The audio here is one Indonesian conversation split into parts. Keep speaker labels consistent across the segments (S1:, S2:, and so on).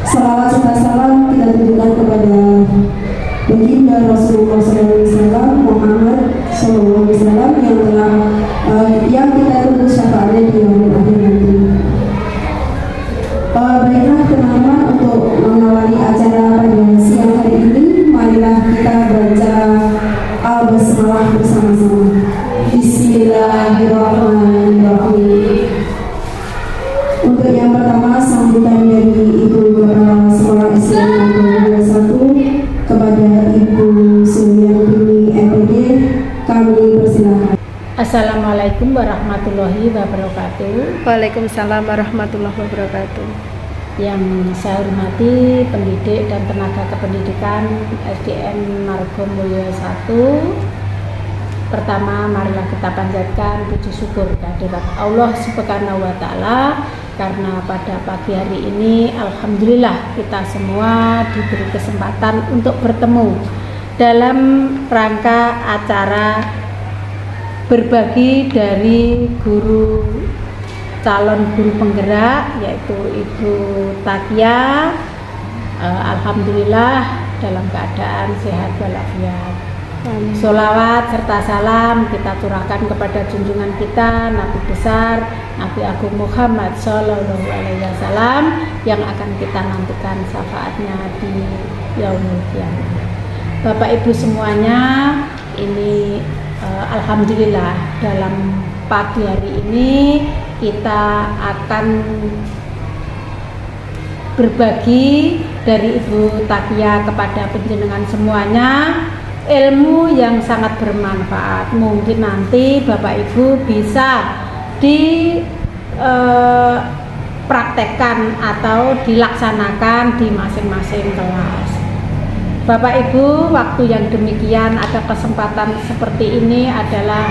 S1: Salawat serta salam kita tujukan kepada baginda Rasulullah SAW Muhammad SAW yang telah yang kita tunggu syafaatnya di yaumul akhir nanti. Baiklah teman-teman, untuk mengawali acara pada siang hari ini, marilah kita baca al-basmalah bersama-sama. Bismillahirrahmanirrahim. Untuk yang pertama, sambutan dari Ibu Kepala Sekolah Islam Negeri 1 kepada Ibu Suliantini MPD, kami persilakan.
S2: Assalamualaikum warahmatullahi wabarakatuh.
S3: Waalaikumsalam warahmatullahi wabarakatuh.
S2: Yang saya hormati pendidik dan tenaga kependidikan SDN Margomulyo 1. Pertama, marilah kita panjatkan puji syukur kehadirat Allah Subhanahu wa Ta'ala, karena pada pagi hari ini alhamdulillah kita semua diberi kesempatan untuk bertemu dalam rangka acara berbagi dari calon guru penggerak, yaitu Ibu Takia. Alhamdulillah dalam keadaan sehat walafiat. Sholawat serta salam kita curahkan kepada junjungan kita Nabi besar Nabi Agung Muhammad Sallallahu Alaihi Wasallam yang akan kita nantikan syafaatnya di yaumul qiyamah. Bapak Ibu semuanya, ini alhamdulillah dalam pagi hari ini kita akan berbagi dari Ibu Takia kepada penjenengan semuanya ilmu yang sangat bermanfaat. Mungkin nanti Bapak Ibu bisa dipraktekkan atau dilaksanakan di masing-masing kelas. Bapak Ibu, waktu yang demikian, ada kesempatan seperti ini adalah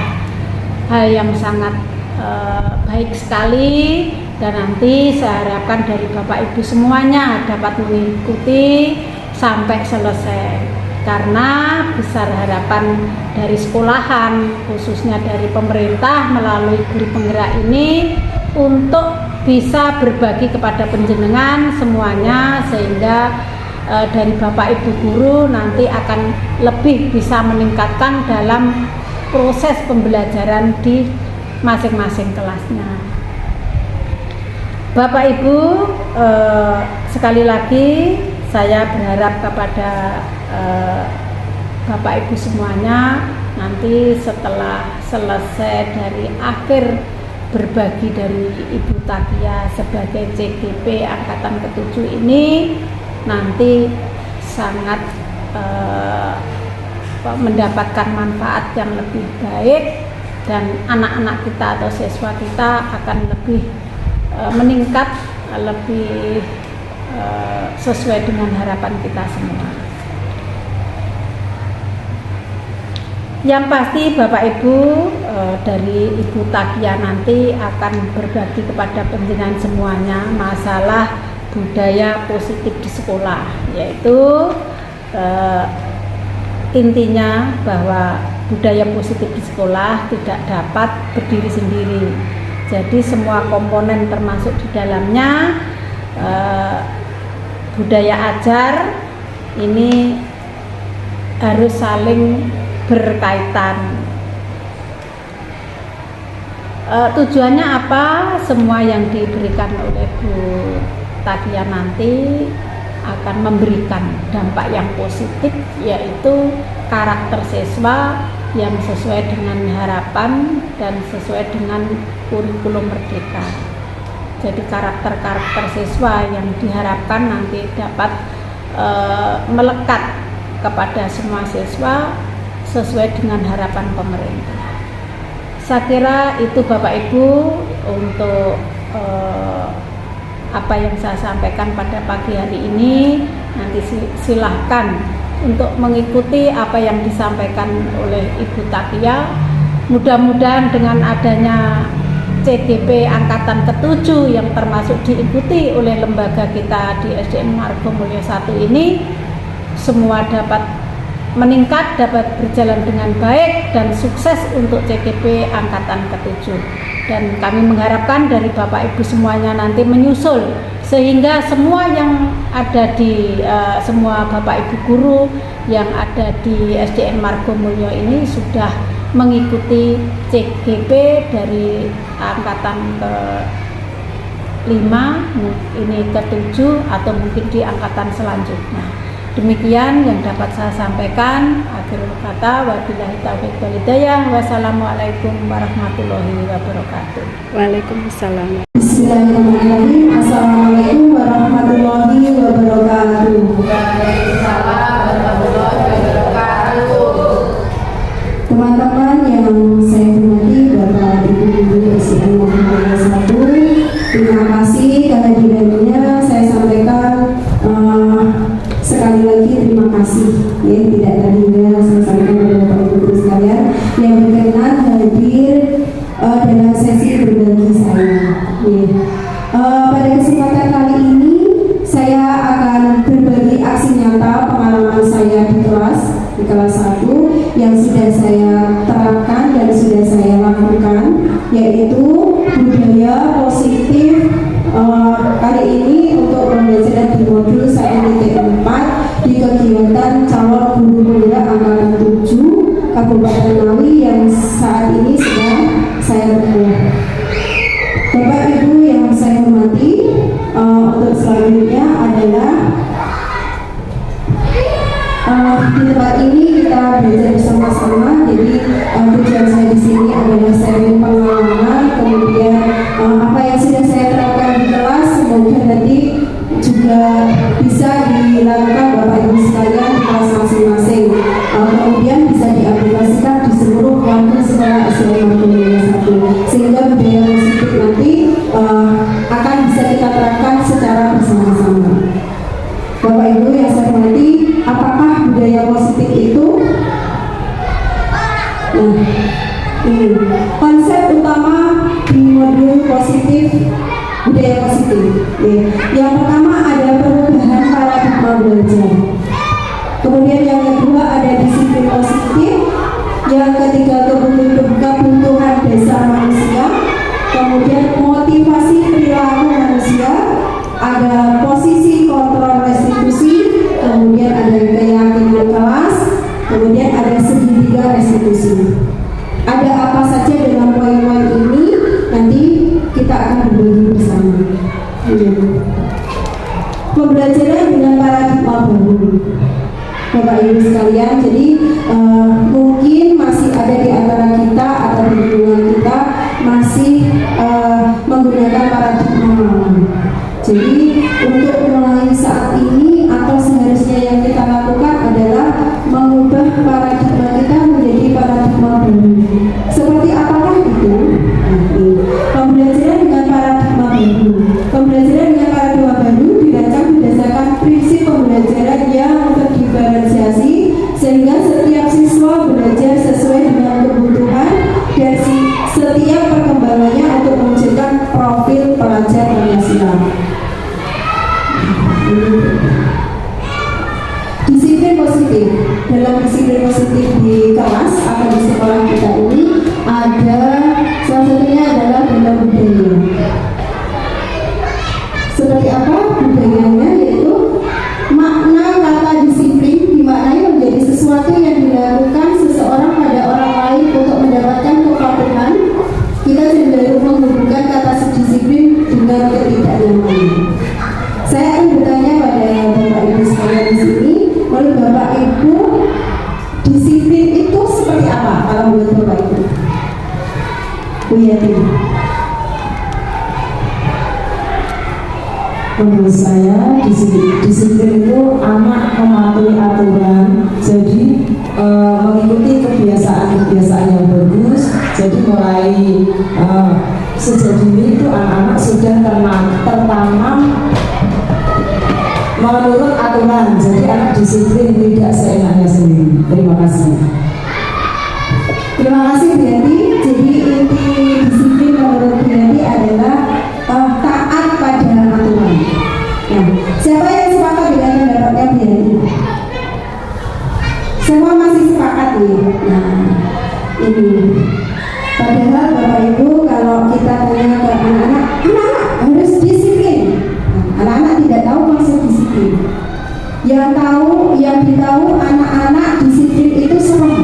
S2: hal yang sangat baik sekali, dan nanti saya harapkan dari Bapak Ibu semuanya dapat mengikuti sampai selesai. Karena besar harapan dari sekolahan, khususnya dari pemerintah melalui guru penggerak ini, untuk bisa berbagi kepada penjenengan semuanya, sehingga dari Bapak Ibu guru nanti akan lebih bisa meningkatkan dalam proses pembelajaran di masing-masing kelasnya. Bapak Ibu, sekali lagi saya berharap kepada Bapak Ibu semuanya, nanti setelah selesai dari akhir berbagi dari Ibu Takia sebagai CGP angkatan ke-7 ini, nanti sangat mendapatkan manfaat yang lebih baik, dan anak-anak kita atau siswa kita akan lebih meningkat, lebih sesuai dengan harapan kita semua. Yang pasti Bapak Ibu, dari Ibu Takia nanti akan berbagi kepada penjenengan semuanya masalah budaya positif di sekolah, yaitu intinya bahwa budaya positif di sekolah tidak dapat berdiri sendiri. Jadi semua komponen termasuk di dalamnya budaya ajar ini harus saling berkaitan. Tujuannya apa? Semua yang diberikan oleh Bu Takia nanti akan memberikan dampak yang positif, yaitu karakter siswa yang sesuai dengan harapan dan sesuai dengan kurikulum merdeka. Jadi karakter-karakter siswa yang diharapkan nanti dapat melekat kepada semua siswa sesuai dengan harapan pemerintah. Saya kira itu Bapak Ibu untuk apa yang saya sampaikan pada pagi hari ini. Nanti silahkan untuk mengikuti apa yang disampaikan oleh Ibu Takia. Mudah-mudahan dengan adanya CGP angkatan ke-7 yang termasuk diikuti oleh lembaga kita di SDN Margomulyo 1 ini, semua dapat meningkat, dapat berjalan dengan baik dan sukses untuk CGP angkatan ke-7. Dan kami mengharapkan dari Bapak Ibu semuanya nanti menyusul sehingga semua yang ada di semua Bapak Ibu guru yang ada di SDN Margomulyo ini sudah mengikuti CGP dari angkatan ke-5, ini ke-7 atau mungkin di angkatan selanjutnya. Demikian yang dapat saya sampaikan. Akhirul kata, wabillahi taufiq wal hidayah. Wassalamualaikum warahmatullahi wabarakatuh.
S3: Waalaikumsalam.
S1: Bismillahirrahmanirrahim. Assalamualaikum warahmatullahi wabarakatuh. Teman-teman yang saya hormati, Bapak Ibu Guru SDN Margomulyo 1, terima kasih kehadirannya. Saya sampaikan sekali lagi terima kasih, ya, tidak terhingga saya sampaikan kepada Bapak Ibu Guru sekalian yang berkenan hadir dalam sesi berbagi saya. Ya. Pada kesempatan kali ini saya akan berbagi aksi nyata pengalaman saya di kelas 1 yang sudah saya terapkan dan sudah saya lakukan, yaitu budaya positif. Kali ini untuk pembelajaran di modul SNIT 4 di kegiatan calon guru pemuda angkatan 7 Kabupaten Ngawi yang saat ini sedang saya tempuh. Bapak Ibu yang saya hormati, untuk selanjutnya adalah di tempat ini kita belajar bersama-sama. Jadi tujuan saya di sini adalah sharing pengalaman, kemudian apa yang sudah saya terapkan di kelas semoga nanti juga bisa dilakukan Bapak Ibu sekalian di kelas masing-masing, kemudian bisa diaplikasikan di seluruh warga sekolah SDN Margomulyo 1, sehingga budaya positif nanti akan bisa kita terapkan secara bersama-sama. Bapak Ibu yang saya hormati, apakah budaya positif itu? Nah, ini konsep utama di modul positif, budaya positif. Yang pertama ada perubahan paradigma belajar. Kemudian yang kedua ada disiplin positif. Yang ketiga kebutuhan dasar manusia. Kemudian motivasi perilaku manusia. Ada posisi kontrol restitusi, kemudian ada keyakinan kelas, kemudian ada segitiga restitusi. Ada apa saja dengan poin-poin ini? Nanti kita akan berbagi bersama. Pembelajaran dengan paradigma baru, Bapak Ibu sekalian. Jadi mungkin masih ada di antara kita atau di lingkungan kita masih menggunakan paradigma lama. Jadi untuk mulai saat ini atau seharusnya yang kita lakukan adalah mengubah paradigma kita menjadi paradigma baru. Seperti apakah itu? Pembelajaran dengan paradigma baru. Pembelajaran dengan paradigma baru dirancang berdasarkan prinsip pembelajaran yang terdiferensiasi sehingga setiap siswa belajar sesuai dengan kebutuhan dan setiap perkembangannya untuk mewujudkan profil pelajar Pancasila. Disiplin positif. Dalam disiplin positif di kelas atau di sekolah kita ini ada salah satunya adalah dalam budaya. Seperti apa budayanya? Yaitu makna kata disiplin dimaknai menjadi sesuatu yang dilakukan seseorang pada orang lain untuk mendapatkan kepatuhan. Kita cenderung menghubungkan kata disiplin dengan ketidaknyamanan. Saya akan bertanya pada Bapak Ibu sekalian di sini, menurut Bapak Ibu disiplin itu seperti apa kalau menurut Bapak Ibu? Bu Yati.
S4: Menurut saya disiplin itu anak mematuhi aturan, jadi mengikuti kebiasaan yang bagus. Jadi mulai sejak dini itu anak-anak sudah tertanam menurut aturan. Jadi anak disiplin, tidak seenaknya sendiri. Terima kasih.
S1: Terima kasih Bu Yati. Jadi inti disiplin menurut Bu Yati adalah taat pada aturan. Nah, siapa yang sepakat dengan pendapatnya Bu Yati? Semua masih sepakat nih. Nah, ini. Padahal Bapak Ibu kalau kita tanya ke anak-anak harus disiplin. Nah, disiplin. Yang ditahu anak-anak disiplin itu serem.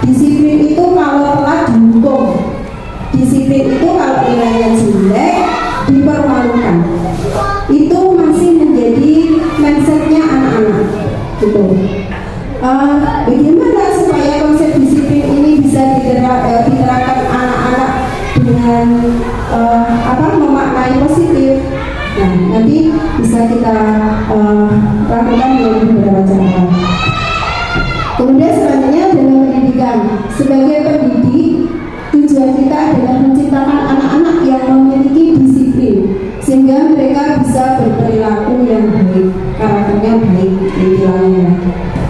S1: Disiplin itu kalau telat dihukum. Disiplin itu kalau nilainya jelek dipermalukan. Itu masih menjadi mindsetnya anak-anak. Gitu. Bagaimana supaya konsep disiplin ini bisa diterapkan anak-anak dengan memaknai positif? Nah, nanti bisa kita lakukan dengan beberapa cara. Kemudian selanjutnya dalam pendidikan, sebagai pendidik tujuan kita adalah menciptakan anak-anak yang memiliki disiplin sehingga mereka bisa berperilaku yang baik, karakternya baik, perilakunya.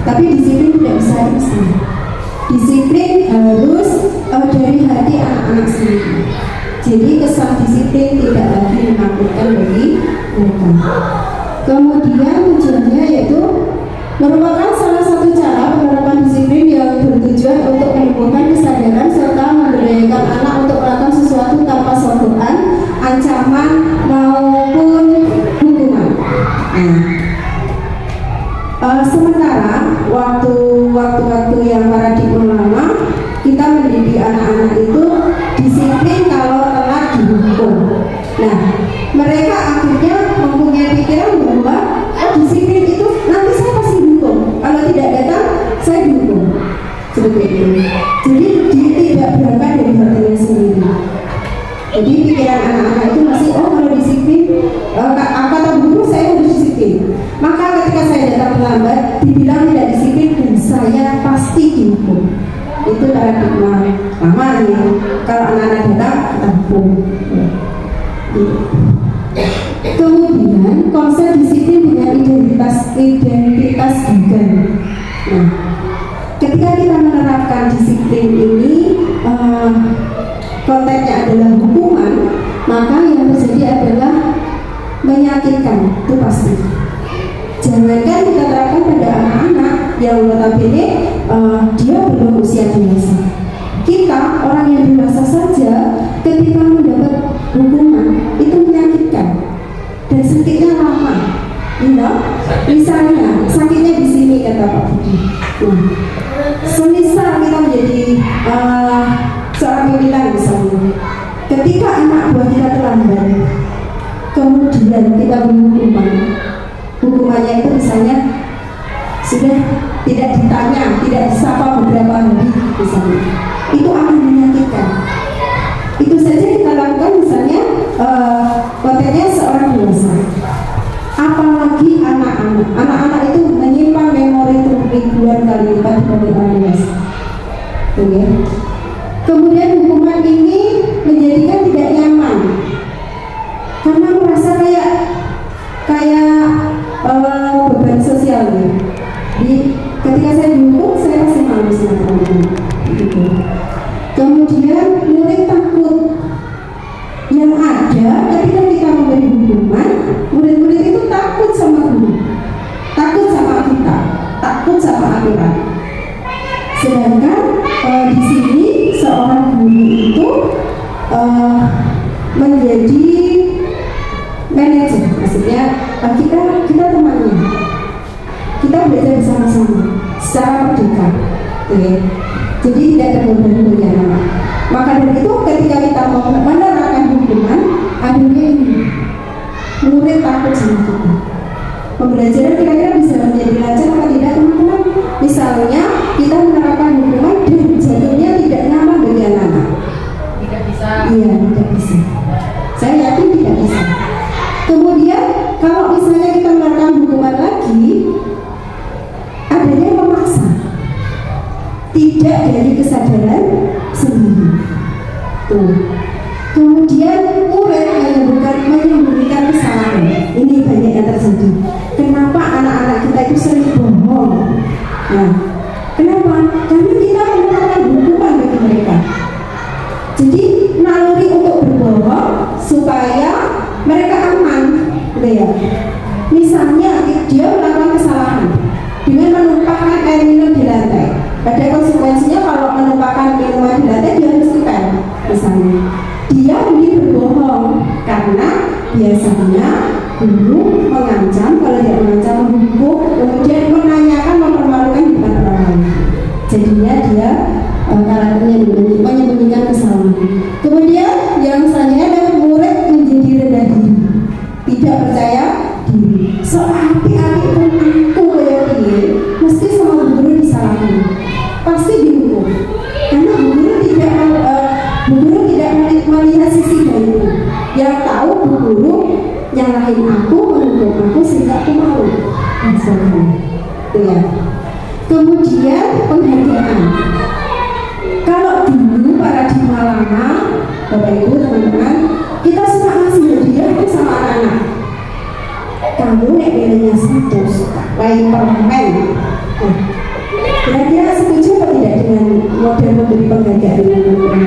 S1: Tapi disiplin tidak bisa instan. Disiplin harus dari hati anak-anak sendiri. Jadi kesan disiplin tidak lagi menakutkan bagi mereka. Kemudian tujuannya yaitu merupakan salah satu cara penerapan disiplin yang bertujuan untuk menumbuhkan kesadaran serta memberdayakan anak untuk melakukan sesuatu tanpa sogokan, ancaman maupun hukuman. Sementara waktu yang paradigma lama kita mendidik anak-anak itu disiplin kalau telat dihukum. Nah, mereka akhirnya mempunyai pikiran bahwa disiplin itu nanti saya pasti dihukum. Kalau tidak datang, saya dihukum. Seperti itu. Jadi dia tidak berangkat dari hatinya sendiri. Jadi pikiran anak-anak itu masih kalau disiplin, kata guru saya harus disiplin. Maka ketika saya datang terlambat, dibilang tidak disiplin dan saya pasti dihukum. Itu paradigma lama ya. Kalau anak-anak datang, kita hukum. Kemudian konsep disiplin dengan identitas gagal. Nah, ketika kita menerapkan disiplin ini, konteksnya adalah hukuman, maka yang terjadi adalah menyakitkan, itu pasti. Jangankan kita terapkan pada anak-anak yang notabene dia belum usia dewasa. Kita orang yang dewasa saja ketika mendapat hukuman itu menyakitkan dan sakitnya lama. Misalnya sakitnya di sini kata Pak Budi. Semisal kita menjadi seorang pimpinan misalnya, ketika anak buah kita terlambat, kemudian kita beri hukumannya itu misalnya sudah tidak ditanya, tidak disapa beberapa hari misalnya, itu akan menyakitkan. Itu saja kita lakukan misalnya kontennya seorang dewasa. Apalagi anak-anak itu menyimpan memori ribuan kali lipat dibanding orang dewasa. Oke. Kemudian hukuman ini menjadikan tidak nyaman karena merasa kayak beban sosial ya. Jadi ketika saya dihukum, saya pasti malu sama teman-teman. Gitu. Kemudian murid takut. Yang ada ketika kita memberi hukuman, murid-murid itu takut sama guru, takut sama kita, takut sama aturan. Sedangkan di sini seorang guru itu menjadi manajer, maksudnya kita temannya, kita belajar bersama-sama secara merdeka, okay? Jadi tidak terbebani bagi anak. Maka dari itu ketika kita mau menerapkan hukuman, akhirnya ini murid takut sama kita. Pembelajaran kira-kira bisa menjadi lancar atau tidak teman-teman? Misalnya kita menerapkan hukuman dan jatuhnya tidak nyaman bagi anak-anak.
S2: Tidak bisa.
S1: Iya, tidak bisa. Saya yakin tidak bisa. Kemudian kalau misalnya kita menerapkan hukuman lagi, adanya memaksa, tidak dari kesadaran sendiri. Tuh. Kemudian murid menyembunyikan kesalahan. Ini banyak yang terjadi. Kenapa anak-anak kita itu sering bohong? Nah, kenapa? Karena kita menerapkan hukuman bagi mereka. Jadi naluri untuk berbohong supaya mereka aman, gitu ya. Misalnya dia melakukan kesalahan dengan menumpahkan air minum di lantai. Pada konsekuensinya kalau menumpahkan minuman di lantai dia harus dipel, misalnya. Dia ini berbohong karena biasanya guru mengancam, kalau dia mengancam nyalahin aku, menghukum aku sehingga aku malu. Itu ya. Kemudian penghargaan. Kalau dulu paradigma lama, Bapak Ibu teman-teman, kita suka ngasih hadiah itu sama anak-anak. Kamu nek nilainya 100, lain permen. Kira-kira setuju atau tidak dengan model memberi penghargaan dengan teman-teman?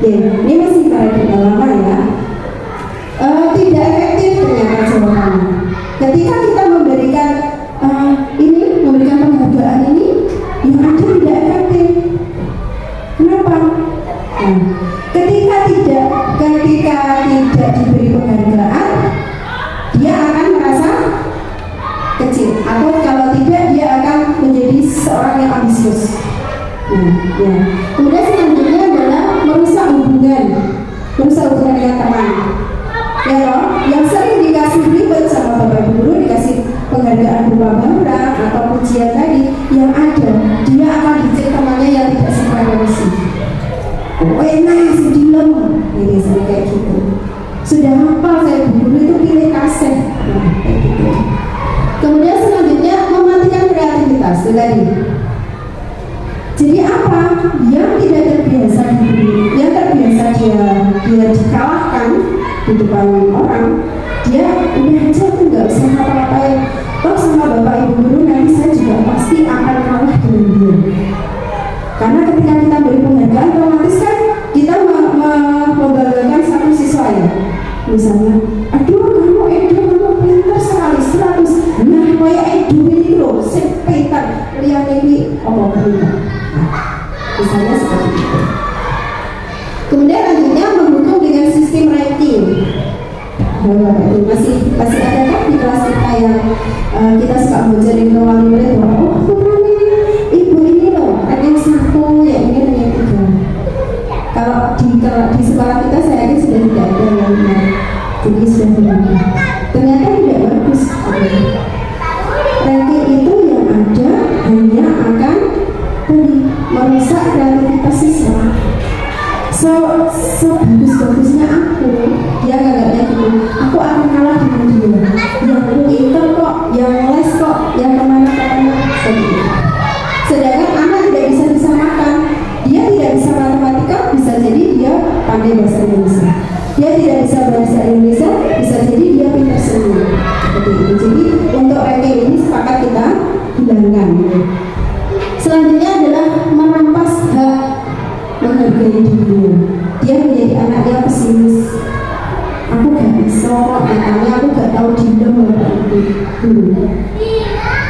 S1: Ya, ini masih paradigma lama ya. Tidak efektif ternyata jawabannya. Ketika kita memberikan memberikan penghargaan ini, yang ada tidak efektif. Kenapa? Nah, ketika tidak diberi penghargaan, dia akan merasa kecil, atau kalau tidak dia akan menjadi seorang yang ambisius. Ya. Kemudian selanjutnya adalah merusak hubungan dengan teman. Ya loh, yang sering dikasih ribet sama Bapak Ibu Guru, dikasih penghargaan berupa barang atau pujian tadi, yang ada dia akan dicek temannya yang tidak sefrekuensi. Enak si dilem, ini saya kayak gitu. Sudah hafal saya Bu Guru itu pilih kaset. Nah, kayak gitu. Kemudian selanjutnya mematikan kreativitas itu tadi. Jadi apa? Yang tidak terbiasa diberi, yang terbiasa dia dikalahkan di depan orang, dia udah aja tuh nggak usah ngapa-ngapain. Toh sama Bapak Ibu Guru nanti saya juga pasti akan kalah dengan dia. Karena ketika kita beri penghargaan, otomatis kan kita membanggakan satu siswa ya. Misalnya, aduh kamu pintar sekali 100. Nah, kayak Edu ini loh, pintar. Lihat ini, pintar. Misalnya seperti itu. Kemudian lanjutnya mendukung dengan sistem ranking. Masih ada kan di kelas kita yang kita suka bocorin ke wali murid bahwa ibu ini loh ranking 1, yang ini ranking 3. Kalau di sekolah kita saya yakin sudah tidak ada yang jadi sudah berubah. Ternyata tidak bagus. Ranking itu yang ada hanya akan merusak kreativitas siswa. Sebagus-bagusnya aku, dia gagaknya gitu, aku akan kalah dengan dia. Yang pintar kok, yang les kok, yang kemana-mana seperti itu. Sedangkan anak tidak bisa disamakan. Dia tidak bisa matematika, bisa jadi dia pandai bahasa Indonesia. Dia tidak bisa bahasa Indonesia, bisa jadi dia pintar seni. Seperti itu. Jadi untuk ranking ini sepakat kita hilangkan. Selanjutnya adalah merampas hak menghargai dunia. Dia menjadi anak yang pesimis. Aku gak bisa, katanya aku gak tahu diem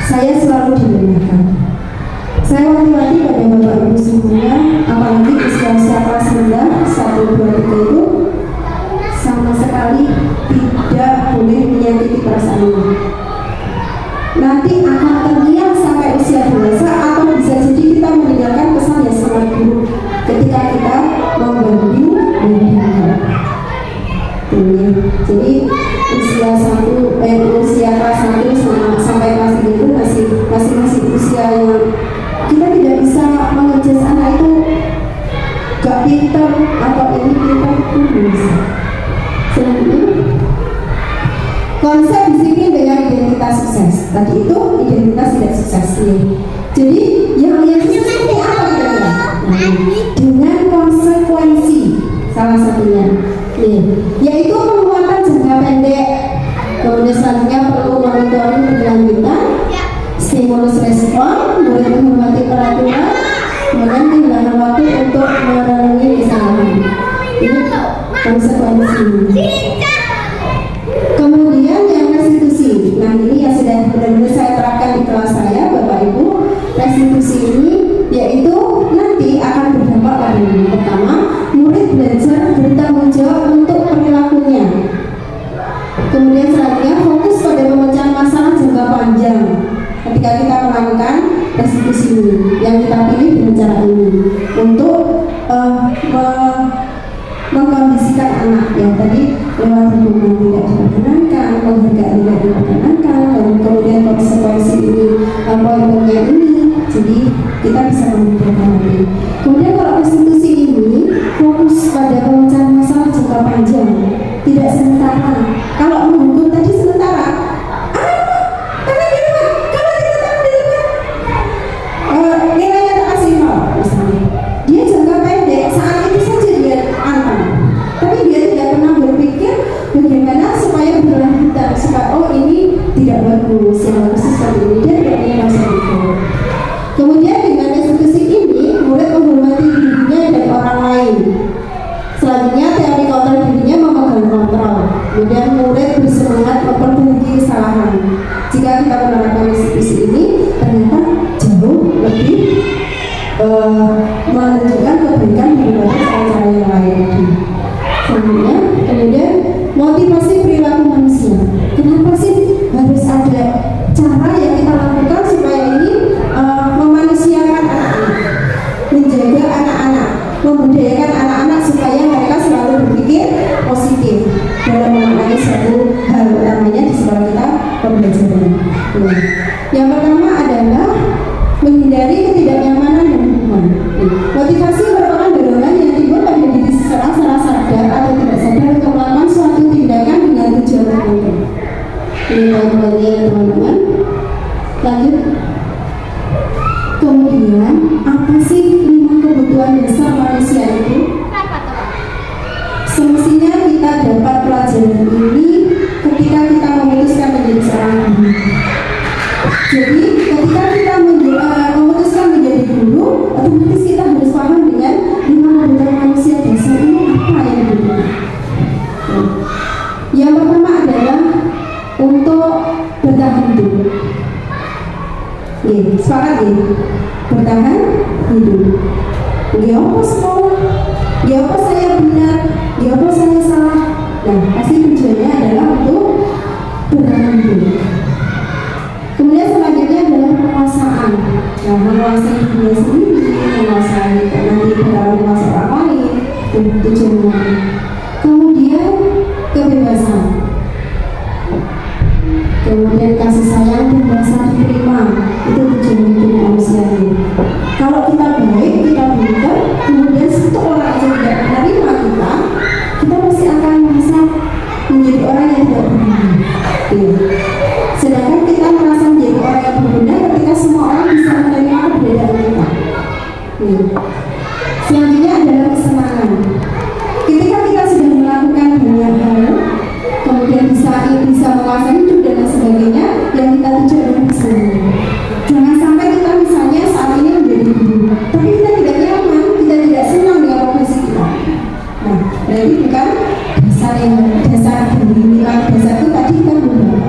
S1: saya selalu dilemahkan. Saya wanti-wanti pada Bapak Ibu semuanya, apalagi usia kelas rendah 1, 2, 3 itu sama sekali tidak boleh menyakiti perasaannya. Nanti akan terngiang sampai usia dewasa, atau bisa jadi kita meninggalkan kesan yang sangat buruk ketika kita membanding dengan jadi usia kelas 1 sampai kelas 3 itu masih usia yang kita tidak bisa mengejar anak itu gak pintar atau ini pintar itu bisa. Selanjutnya konsep disiplin dengan identitas sukses. Tadi itu identitas tidak sukses nih. Jadi yang sukses ini apa kira-kira? Dengan konsekuensi salah satunya nih, yaitu penguatan jangka pendek. Kemudian selanjutnya perlu monitoring berkelanjutan, stimulus respon, murid menghormati peraturan, kemudian kehilangan waktu untuk merenungi kesalahan. Ini konsekuensi. Kemudian yang restitusi. Nah ini yang sudah benar-benar saya terapkan di kelas saya, Bapak Ibu. Restitusi ini yaitu nanti akan berdampak pada ini. Pertama, murid belajar bertanggung jawab untuk perilakunya. Kemudian selanjutnya fokus pada pemecahan masalah jangka panjang ketika kita melakukan restitusi ini. Yang kita pilih dengan cara ini untuk mengkondisikan anak yang tadi lewat hukuman tidak diperkenankan, penghargaan tidak diperkenankan, dan kemudian konsekuensi ini poin-poinnya ini. Jadi kita bisa mengumpulkan ini. Kemudian kalau restitusi ini fokus pada pemecahan masalah jangka panjang, tidak sementara. bagus, yang bagus itu seperti ini, dia tidak punya rasa ego. Kemudian dengan restitusi ini, murid menghormati dirinya dan orang lain. Selanjutnya teori kontrol dirinya memegang kontrol. Kemudian murid bersemangat memperbaiki kesalahan. Jika kita menerapkan restitusi ini, ternyata jauh lebih menunjukkan kebaikan daripada cara-cara yang lain. Selanjutnya, kemudian motivasi perilaku manusia. Kenapa sih harus ada cara yang kita lakukan supaya ini memanusiakan anak-anak, menjaga anak-anak, membudayakan anak-anak supaya mereka selalu berpikir positif dalam memaknai suatu hal, utamanya di sekolah kita pembelajaran. Yang pertama adalah menghindari ketidaknyamanan dan hukuman. Motivasi merupakan dorongan yang timbul pada diri seseorang secara sadar atau tidak sadar untuk melakukan suatu tindakan dengan tujuan tertentu. Ini poin-poinnya ya teman-teman. Lanjut. Kemudian apa sih 5 kebutuhan dasar manusia itu? Semestinya kita dapat pelajaran ini ketika kita memutuskan menjadi seorang guru. Jadi ketika kita memutuskan menjadi guru, otomatis kita harus paham dengan 5 kebutuhan manusia dasar ini apa yang dibutuhkan. Yang pertama adalah untuk bertahan hidup. Sepakat ya? Bertahan hidup. Ya apa sekolah? Ya apa saya benar? Ya apa saya salah? Nah, pasti tujuannya adalah untuk bertahan hidup. Kemudian selanjutnya adalah penguasaan. Nah, menguasai diri sendiri, menguasai nanti dalam menguasai orang lain, tujuannya. Kemudian kebebasan. Kemudian kasih sayang dan rasa diterima, itu tujuan hidup manusia ini. Kalau kita baik, kita pintar, kemudian satu orang aja tidak menerima kita pasti akan merasa menjadi orang yang tidak berguna. Sedangkan kita merasa menjadi orang yang berguna ketika semua orang bisa menerima perbedaan kita. Selanjutnya adalah kesenangan. Ketika kita sudah melakukan banyak hal, kemudian bisa menguasai hidup dan lain sebagainya, yang kita tuju adalah kesenangan. Jangan sampai kita misalnya saat ini menjadi guru, tapi kita tidak nyaman, kita tidak senang dengan profesi kita. Nah, jadi bukan dasar nilai dasar itu tadi kita berubah.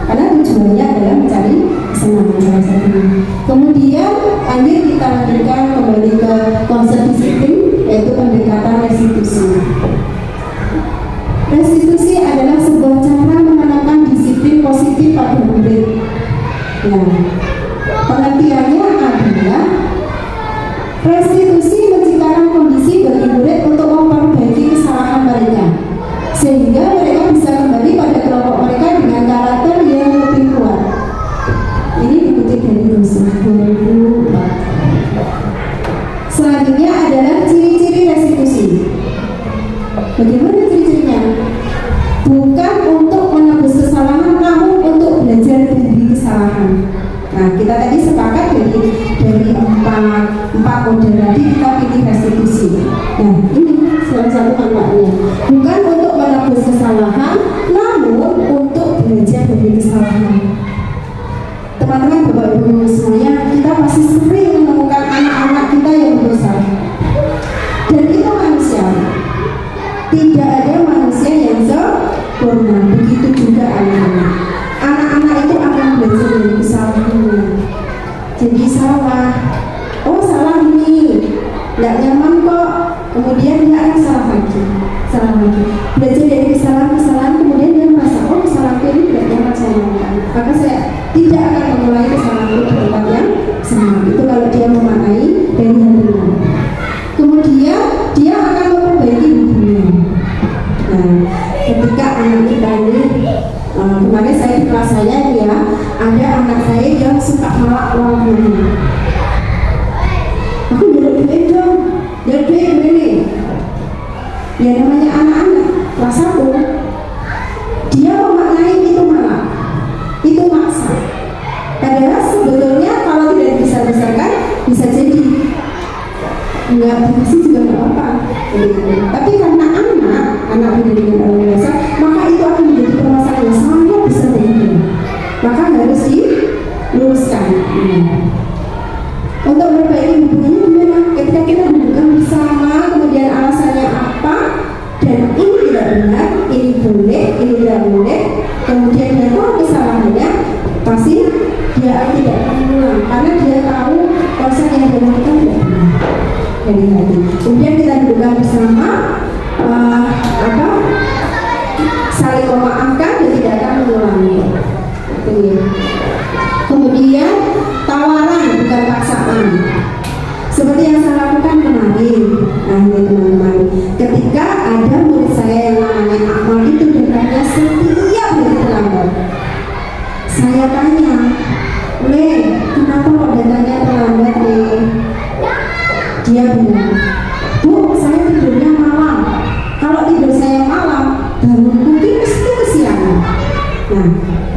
S1: Karena tujuannya adalah mencari kesenangan salah satunya. Kemudian lanjut kita lanjutkan kembali ke konsep disiplin, yaitu pendekatan restitusi. Restitusi adalah sebuah cara menanamkan disiplin positif pada murid. Nah, pengertiannya adalah restitusi menciptakan kondisi bagi murid untuk memperbaiki kesalahan mereka, sehingga mereka bisa kembali pada kelompok mereka dengan karakter yang lebih kuat. Ini dikutip dari Brosur 2004. Selanjutnya adalah ciri-ciri restitusi. Bagaimana ciri-cirinya? Bukan untuk menebus kesalahan, namun untuk belajar dari kesalahan. Nah, kita tadi sepakat dari empat model tadi kita pilih restitusi. Nah, ini salah satu manfaatnya. Bukan untuk menebus kesalahan, namun untuk belajar dari kesalahan. Teman-teman, Bapak Ibu semuanya, kita pasti sering menemukan anak-anak kita yang berdosa. Dan itu manusia. Tidak ada manusia yang sempurna. Begitu juga anak-anak. Anak-anak itu akan belajar dari kesalahannya. Jadi salah, oh salah ini, nggak nyaman kok. Kemudian dia akan salah lagi. Belajar dari kesalahan-kesalahan, kemudian dia merasa, oh kesalahanku ini tidak nyaman saya lakukan. Maka saya tidak akan memulai kesalahanku di tempat yang sama. Itu kalau dia memaknai dari hal. Kemudian dia akan memperbaiki dirinya. Nah, ketika anak kita ini kemarin saya di kelas saya ya, ada anak saya yang suka malak uang ini. Aku jadi dong, jadi ini. Ya namanya anak-anak kelas 1, dia memaknai itu malak, itu maksa. Padahal sebetulnya kalau tidak dibesar-besarkan bisa jadi enggak dikasih juga nggak apa-apa. Tapi karena anak pendidikan orang dewasa, maka itu akan menjadi permasalahan yang sangat besar bagi dia.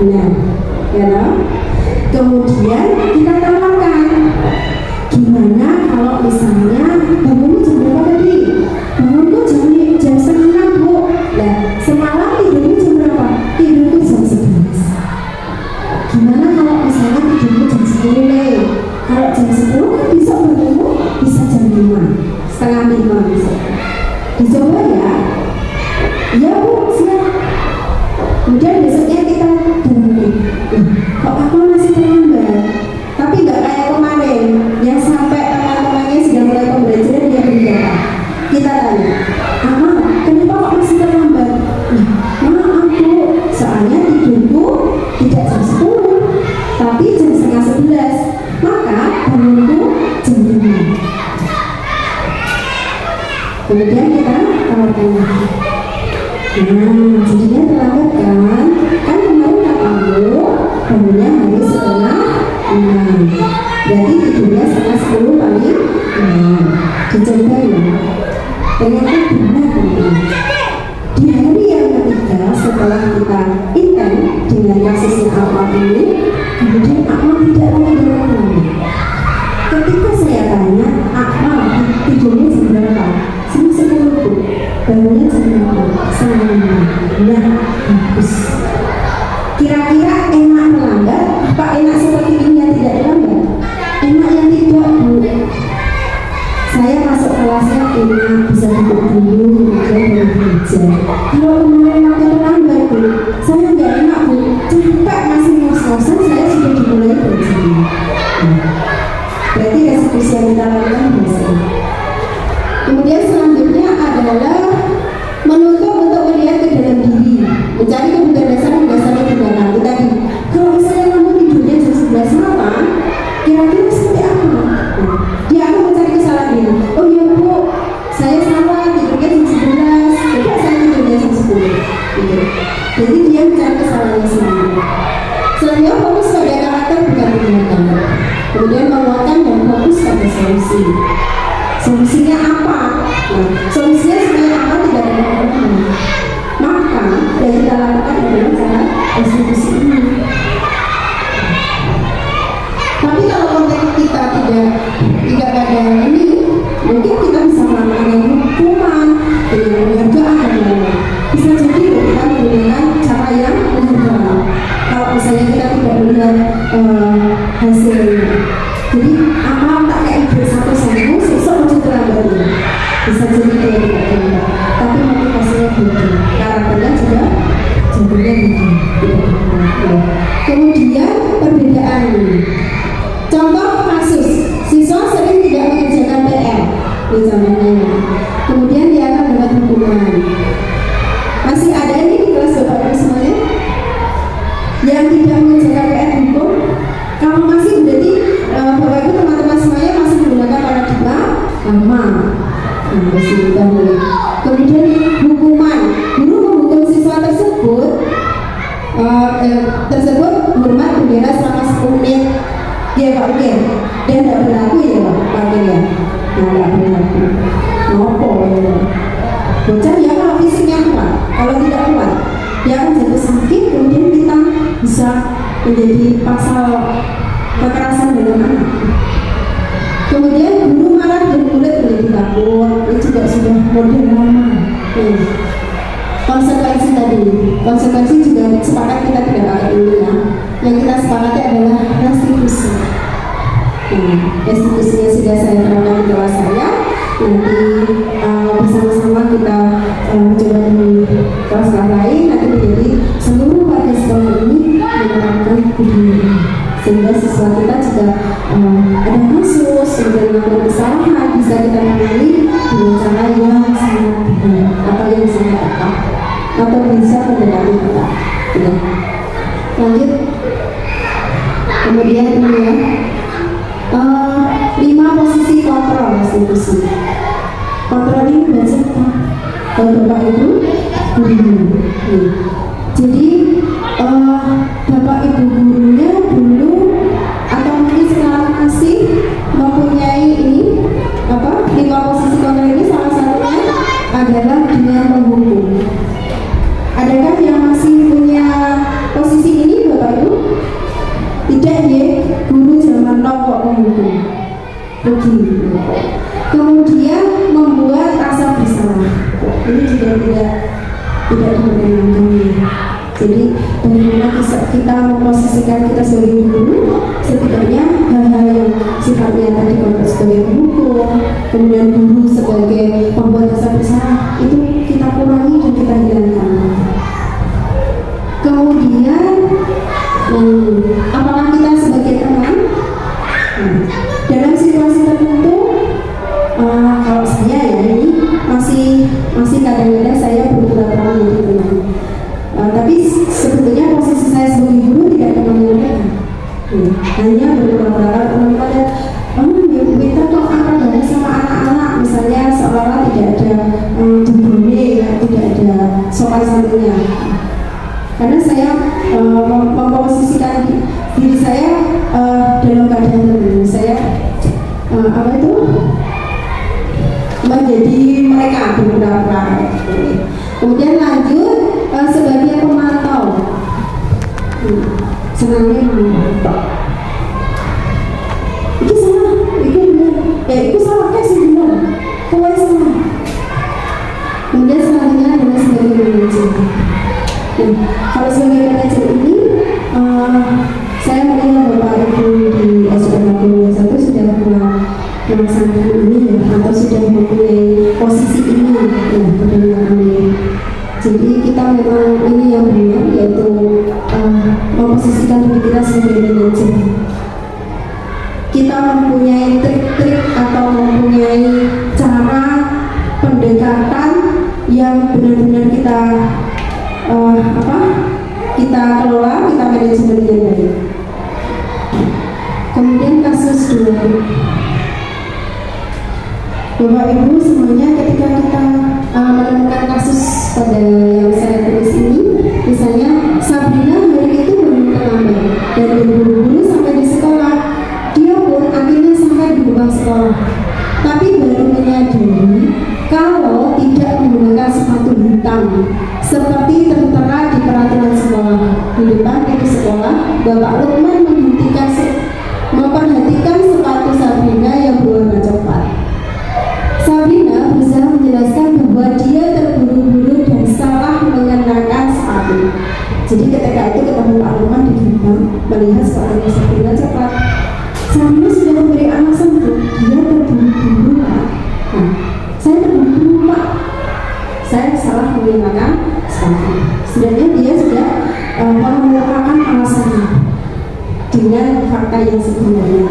S1: Nah, ya. Kemudian kita tawarkan, gimana kalau misalnya bangunnya jam berapa tadi? Bangunku jam 9 bu. Nah, semalam tidurnya jam berapa? Tidurku jam 11. Gimana kalau misalnya tidurnya jam 10 nih? Kalau jam 10 kan besok bangunmu bisa jam 5, setengah 5 bisa. Dicoba ya. Iya bu, siap. Kemudian besoknya kita bangun. Kok aku masih terlambat? Tapi nggak kayak kemarin yang sampai teman-temannya sudah mulai pembelajaran dia berkata, kita tanya, kenapa kok masih terlambat? Maaf bu, soalnya tidurku tidak jam 10 tapi jam setengah 11, maka bangunku jam 5. Kemudian kita tawarkan lagi. Nah, jadinya terlambat kan? Kan kemarin kamu bangunnya harus setengah 6. Berarti tidurnya setengah 10 paling 6. Dicoba ya. Ternyata benar teman-teman. Di hari yang ketiga setelah kita intens dengan kasusnya Akmal ini, kemudian Akmal tidak lagi berlalu. Ketika saya tanya, Akmal tidurnya jam berapa? Jam 10 bu. Bangunnya jam berapa? Setengah 5. Nah, bagus. Kira-kira enak terlambat? Apa enak seperti ini yang tidak terlambat? Enak yang tidak bu. Saya masuk kelasnya enak, bisa duduk dulu, kemudian belajar. Kalau kemarin waktu terlambat bu, saya nggak enak bu. Capek masih ngos-ngosan, saya sudah dimulai belajar. Berarti resolusi yang kita lakukan biasa. Kemudian selanjutnya adalah menutup untuk melihat ke dalam diri, mencari kebutuhan dasar di belakang. Tadi, kalau misalnya kamu tidurnya jam 11 malam, kira-kira seperti apa? Dia akan mencari kesalahan diri. Oh iya bu, saya salah tidurnya jam 11, tidak saya tidurnya jam 10. Gitu. Jadi dia mencari kesalahannya sendiri. Selanjutnya fokus pada karakter bukan tindakan. Kemudian menguatkan dan fokus pada solusi. Solusinya apa? Nah, solusinya supaya apa tidak ada problem. Maka yang kita lakukan adalah cara eksekusi ini. Tapi kalau konteks kita tidak ada ini, mungkin kita bisa melakukan dengan hukuman, dengan penghargaan dan lain-lain. Bisa jadi kita menggunakan cara yang menghargai. Kalau misalnya kita tidak melihat hasilnya, jadi apa tak kayak ide satu saja, sesok aja terlambat ini. Bisa jadi kayak tidak terlambat, tapi motivasinya beda, karakternya juga jadinya beda. Kemudian perbedaan ini. Contoh kasus, siswa sering tidak mengerjakan PR, misalnya. Kemudian dia akan dapat hukuman. Masih ada ini di kelas Bapak Ibu semuanya yang tidak mengerjakan PR hukum? Kalau masih berarti Bapak Ibu teman-teman semuanya masih menggunakan paradigma lama. Kemudian hukuman, guru menghukum siswa tersebut hormat bendera selama 10 menit. Ya Pak Ugen, dia tidak berlaku ya Pak Ugen ya? Nah, tidak berlaku. Ngopo ya? Bocah ya kalau fisiknya kuat, kalau tidak kuat dia akan jatuh sakit, kemudian kita bisa menjadi pasal kekerasan dengan anak. Kemudian guru marah dan murid menjadi takut, itu juga sudah model lama. Konsekuensi juga sepakat kita tidak pakai ini ya. Yang kita sepakati adalah restitusi. Restitusinya sudah saya terangkan di kelas saya. Nanti bersama-sama kita coba di kelas-kelas lain, nanti menjadi seluruh warga sekolah ini menerapkan budaya, sehingga siswa kita juga ada kasus kemudian melakukan kesalahan bisa kita tangani dengan cara yang sangat benar atau yang sangat tepat atau bisa mendekati kita. Ya. Lanjut. Kemudian ini ya. 5 posisi kontrol restitusi. Kontrol ini baca apa? Kalau Bapak Ibu gurunya. Jadi Bapak Ibu gurunya dulu atau mungkin sekarang masih mempunyai ini 5 posisi kontrol ini, salah satunya adalah dengan menghukum. Adakah yang masih punya posisi ini? menghukum, pergi. Kemudian membuat rasa bersalah, ini juga tidak diperkenankan. Jadi bagaimana kita memposisikan kita sebagai guru, setidaknya hal-hal yang sifatnya tadi kalau sebagai penghukum, kemudian guru sebagai pembuat rasa bersalah, itu kita kurangi dan kita hilangkan. Kemudian apakah kita sebagai teman dalam situasi tertentu, kalau saya ya ini masih kadang-kadang saya berpura-pura menjadi teman. Tapi sebetulnya posisi saya sebagai guru tidak teman mereka, hanya berpura-pura teman pada kita kok akan banyak sama anak-anak, misalnya seolah-olah tidak ada dibully, tidak ada sopan santunnya. Karena saya memposisikan diri saya dalam keadaan tertentu, saya menjadi mereka beberapa. Kemudian lanjut sebagai pemantau, senangnya memantau. Itu salah, itu benar, itu salah kayak sih benar, kue salah. Kemudian selanjutnya adalah sebagai manajer. Kalau sebagai manajer ini, saya melihat Bapak Ibu di SPM 1 sudah melaksanakan ini ya, atau sudah mempunyai posisi ini ya, kebenaran ini. Jadi kita memang ini yang benar, yaitu memposisikan diri kita sebagai manajer. Kita mempunyai trik-trik atau mempunyai cara pendekatan yang benar-benar kita kita kelola, kita manajemen yang baik. Kemudian kasus 2, Bapak Ibu semuanya, ketika kita menemukan kasus pada yang saya tulis ini, misalnya Sabrina hari itu baru terlambat dan berburu-buru sampai di sekolah. Dia pun akhirnya sampai di gerbang sekolah, tapi baru menyadari kalau tidak menggunakan sepatu hitam seperti tertera di peraturan sekolah. Di depan pintu sekolah, Bapak Lukman memperhatikan sepatu Sabrina yang berwarna coklat. Sabrina berusaha menjelaskan bahwa dia terburu-buru dan salah mengenakan sepatu. Jadi ketika itu ketemu Pak Lukman di gerbang, melihat sepatunya Sabrina coklat. Sabrina sudah memberi alasan, dia terburu-buru Pak. Saya terburu-buru Pak, saya salah menggunakan sepatu. Sebenarnya dia sudah mengemukakan alasannya dengan fakta yang sebenarnya.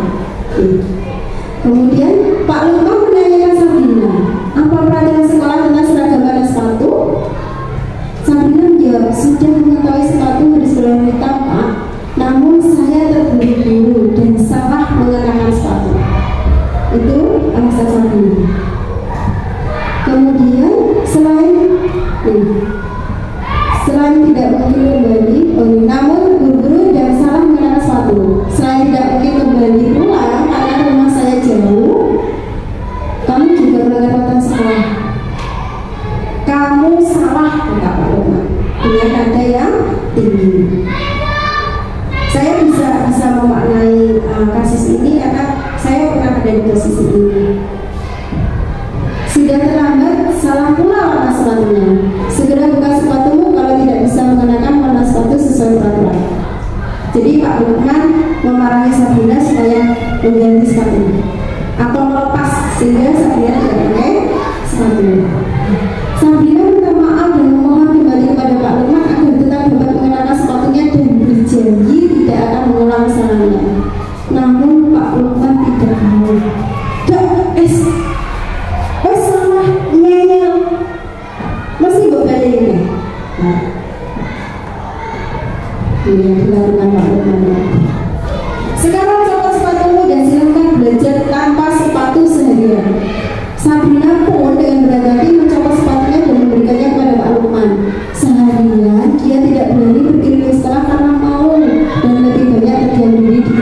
S1: Kemudian Pak Lukman menanyakan Sabrina, apa peraturan sekolah tentang seragam dan sepatu? Sabrina menjawab, sudah mengetahui sepatu harus berwarna hitam Pak, namun saya terburu-buru dan salah mengenakan sepatu. Itu alasan Sabrina. Kemudian selain tidak mungkin kembali, namun buru-buru dan salah mengenakan sepatu. Selain tidak mungkin kembali pulang karena rumah saya jauh, kamu juga melanggar peraturan sekolah. Kamu salah, kata Pak Lukman dengan nada yang tinggi. Saya bisa memaknai kasus ini karena saya pernah ada di posisi ini. Sudah terlambat, salah pula warna sepatunya. Segera buka sepatumu kalau tidak bisa mengenakan warna sepatu sesuai peraturan. Jadi Pak Lukman memarahi Sabrina supaya mengganti sepatunya atau melepas sehingga Sabrina tidak pakai sepatu. Sabrina minta maaf dan memohon kembali kepada Pak Lukman agar tetap dapat mengenakan sepatunya dan berjanji tidak akan mengulang kesalahannya. Namun Pak Lukman tidak mau. Salah nyayang masih berbeda ini. Ini yang dilakukan Pak Lukman. Sekarang copot sepatumu dan silakan belajar tanpa sepatu seharian. Sabrina pun dengan berhati-hati mencopot sepatunya dan memberikannya kepada Pak Lukman. Seharian dia tidak berani berdiri di sekolah karena malu dan lebih banyak terdiam diri di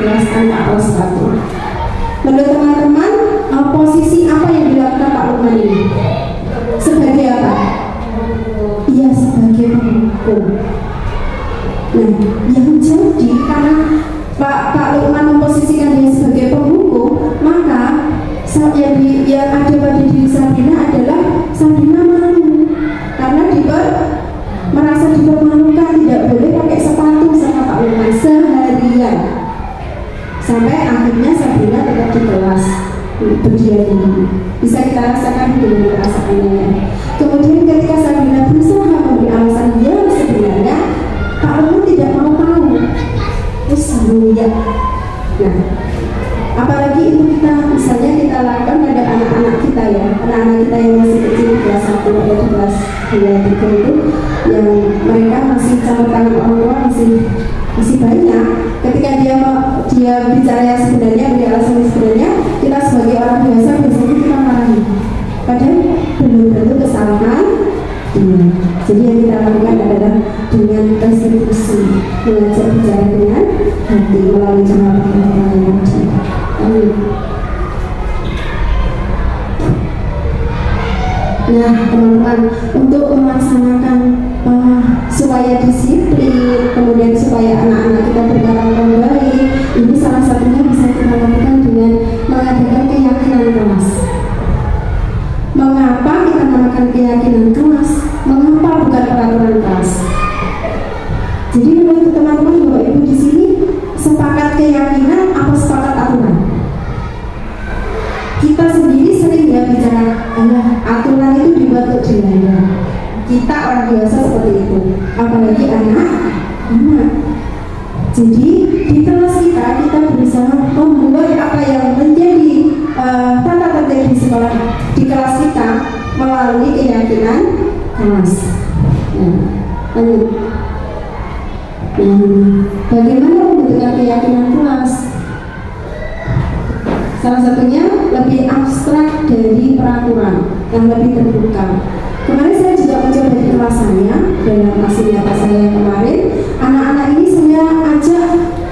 S1: melanggar sampai akhirnya Sabrina tetap di kelas berdiam diri. Bisa kita rasakan dengan perasaannya. Kemudian ketika Sabrina berusaha memberi alasan yang sebenarnya, Pak Romo tidak mau tahu. Terus ya. Nah, apalagi itu kita misalnya kita lakukan pada anak-anak kita ya, anak-anak kita yang masih kecil kelas 1 atau kelas 2, 3 itu, yang mereka masih campur tangan orang tua masih banyak. Ketika dia bicara yang sebenarnya, beri alasan yang sebenarnya, kita sebagai orang biasa biasanya kita marahi. Padahal belum tentu kesalahan. Jadi yang kita lakukan adalah dengan restitusi, mengajak bicara dengan hati melalui cara orang yang wajib. Amin. Nah, teman-teman, untuk melaksanakan supaya disiplin, kemudian supaya anak-anak kita berkarakter baik, ini salah satunya bisa kita lakukan dengan mengadakan keyakinan kelas. Mengapa kita mengadakan keyakinan kelas? Mengapa bukan peraturan kelas? Jadi menurut teman-teman Bapak Ibu di sini sepakat keyakinan apa sepakat aturan? Kita sendiri sering ya bicara, aturan itu dibuat untuk dilanggar. Kita orang biasa seperti itu, apalagi anak-anak. Jadi di kelas kita berusaha membuat apa yang menjadi tata tertib di sekolah, di kelas kita melalui keyakinan kelas. Bagaimana membentukkan keyakinan kelas? Salah satunya lebih abstrak dari peraturan yang lebih terbuka. Kemarin saya juga mencoba di kelas saya, dalam masih nyata saya kemarin, anak-anak ini saya ajak,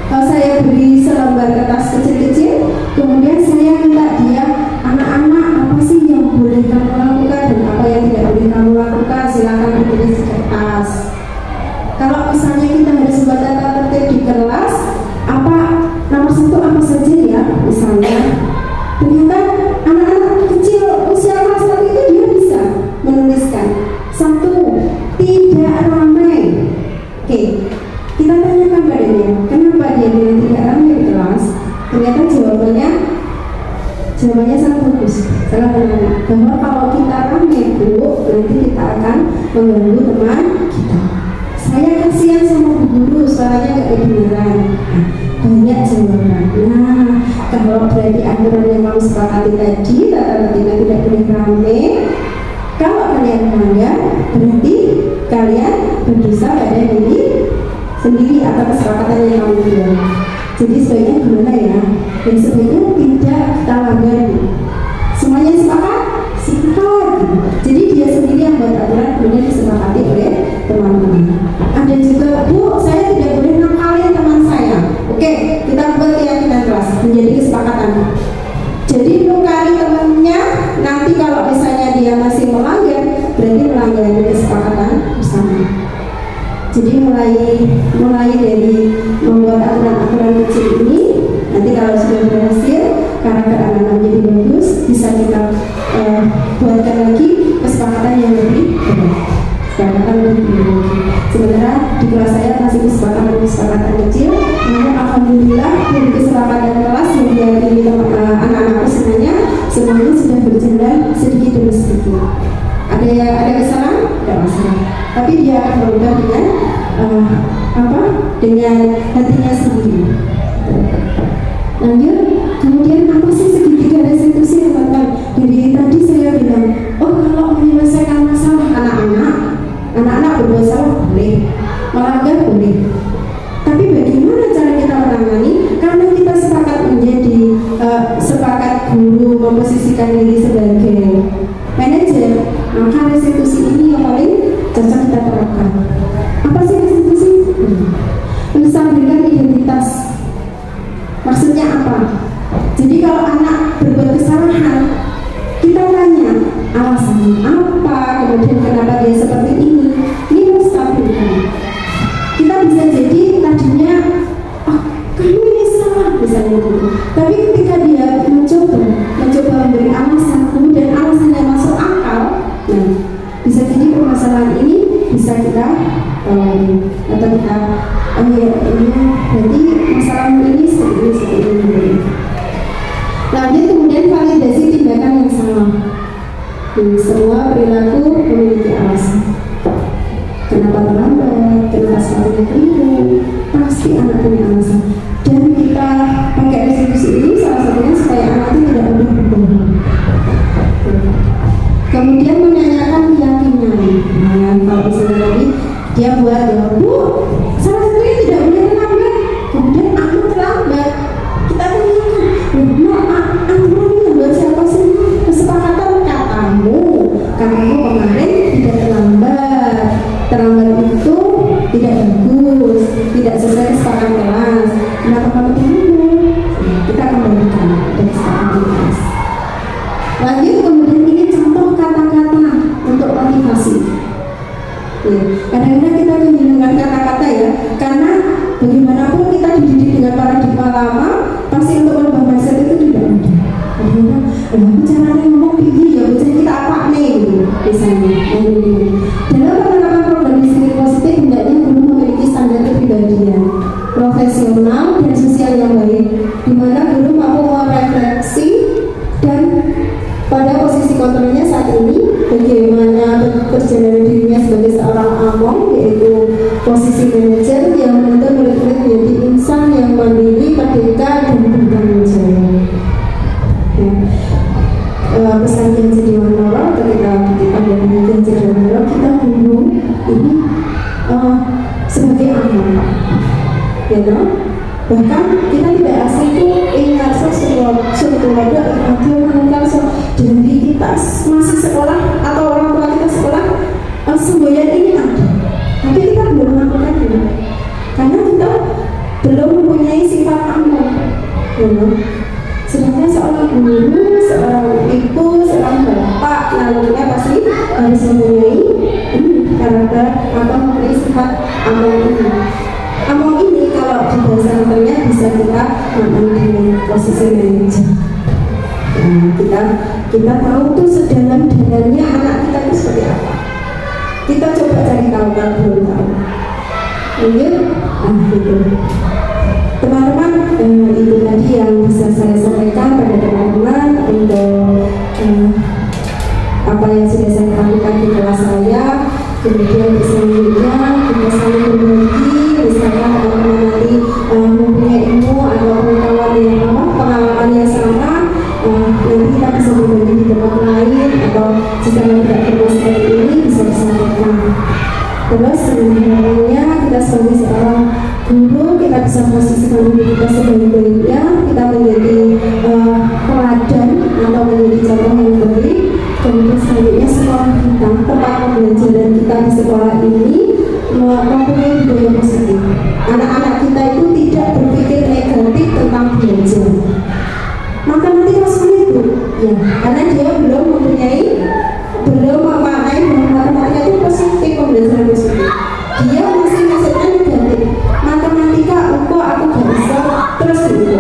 S1: saya beri selembar kertas kecil-kecil, kemudian saya minta dia, anak-anak apa sih yang boleh kamu lakukan dan apa yang tidak boleh kamu lakukan, silakan ditulis di kertas. Kalau misalnya kita harus buat tata tertib di kelas, apa nomor 1 apa saja ya, misalnya ternyata anak-anak kecil usia kelas 1 itu dia bisa menuliskan 1, tidak ramai. Oke, kita tanyakan pada dia, kenapa dia bilang tidak ramai di kelas? Ternyata jawabannya sangat bagus, sangat menarik, bahwa kalau kita ramai Bu, nanti kita akan mengganggu teman kita. Saya kasihan sama Bu Guru, suaranya gak kedengeran. Banyak jawaban. Nah, kalau berarti aturan yang kamu sepakati tadi, tata tertibnya tidak boleh ramai. Kalau kalian melanggar, berarti kalian berdosa pada diri sendiri atau kesepakatan yang kamu buat. Jadi sebaiknya gimana ya? Dan sebaiknya tidak kita langgar. Semuanya sepakat? Sepakat. Jadi dia sendiri yang buat aturan, kemudian disepakati oleh teman-teman. Ada juga, Bu, saya tidak boleh nakalin teman saya. Oke, kita buat keyakinan kelas menjadi kesepakatan. Jadi nukari temannya, nanti kalau misalnya dia masih melanggar, berarti melanggar kesepakatan bersama. Jadi mulai dari membuat aturan-aturan kecil ini, nanti kalau sudah berhasil, karakter anak-anak menjadi bagus, bisa kita buatkan lagi kesepakatan yang lebih benar. Kesepakatan lebih benar. Sebenarnya di kelas saya masih kesepakatan kecil, namun alhamdulillah dari kesepakatan kelas yang dihadiri anak-anak semuanya sudah berjalan sedikit demi sedikit. Ada kesalahan? Tidak masalah. Tapi dia akan berubah dengan hatinya sendiri. Lanjut, kemudian apa sih segitiga restitusi teman-teman? Dari tadi saya bilang, kalau menyelesaikan masalah anak-anak berbuat salah boleh, melanggar boleh. Tapi bagaimana cara kita menangani? Karena kita sepakat menjadi sepakat guru memposisikan diri sebagai manajer, maka restitusi ini yang paling cocok kita terapkan. Apa sih restitusi? Menstabilkan identitas. Maksudnya apa? Jadi kalau anak berbuat kesalahan, kita tanya alasannya apa, kemudian kenapa dia seperti ini. Ini menstabilkan. Kita bisa jadi tadinya, kamu ini salah misalnya gitu. Tapi ketika dia mencoba memberi alasan, kemudian alasannya masuk akal, nah bisa jadi permasalahan ini bisa kita atau kita berarti masalah dan sosial yang baik, di mana guru mampu merefleksi dan pada posisi kontrolnya saat ini bagaimana perjalanan dirinya sebagai seorang among, yaitu posisi manajer yang menuntut murid-murid menjadi insan yang mandiri, merdeka dan bertanggung jawab. Pesan yang jadi moral ketika kita dari ganjar dan moral, kita guru ini sebagai among, ya no? Bahkan kita tidak asing itu ingat suatu wadah dia menemukan dari kita masih sekolah atau orang tua kita sekolah semboyan ini ada, tapi kita belum melakukannya karena kita belum mempunyai sifat among, ya no? Sedangkan seorang guru, seorang ibu, seorang bapak nantinya pasti harus mempunyai karakter atau mempunyai sifat among ini. Among ini kalau di bahasa kantornya bisa kita mempunyai dengan posisi manajer. Kita tahu tuh sedalam-dalamnya anak kita itu seperti apa. Kita coba cari tahu kalau belum tahu. Gitu. Teman-teman, itu tadi yang bisa saya sampaikan pada teman-teman untuk apa yang sudah saya lakukan di kelas saya. Kemudian selanjutnya kita saling berbagi, misalnya teman-teman nanti mempunyai ilmu atau pengalaman yang sama, nanti kita bisa berbagi di tempat lain atau jika tidak pernah seperti ini bisa disampaikan. Terus sebenarnya kita sebagai seorang guru, kita bisa posisikan diri kita sebaik-baiknya, kita menjadi teladan atau menjadi contoh yang baik. Kemudian selanjutnya sekolah kita, tempat pembelajaran kita di sekolah ini mempunyai budaya positif. Anak-anak kita itu tidak berpikir negatif tentang belajar. Maka nanti maksudnya itu, ya, karena dia belum memaknai bahwa matematika itu positif, pembelajaran positif. Dia masih maksudnya negatif. Matematika, aku gak bisa, terus gitu,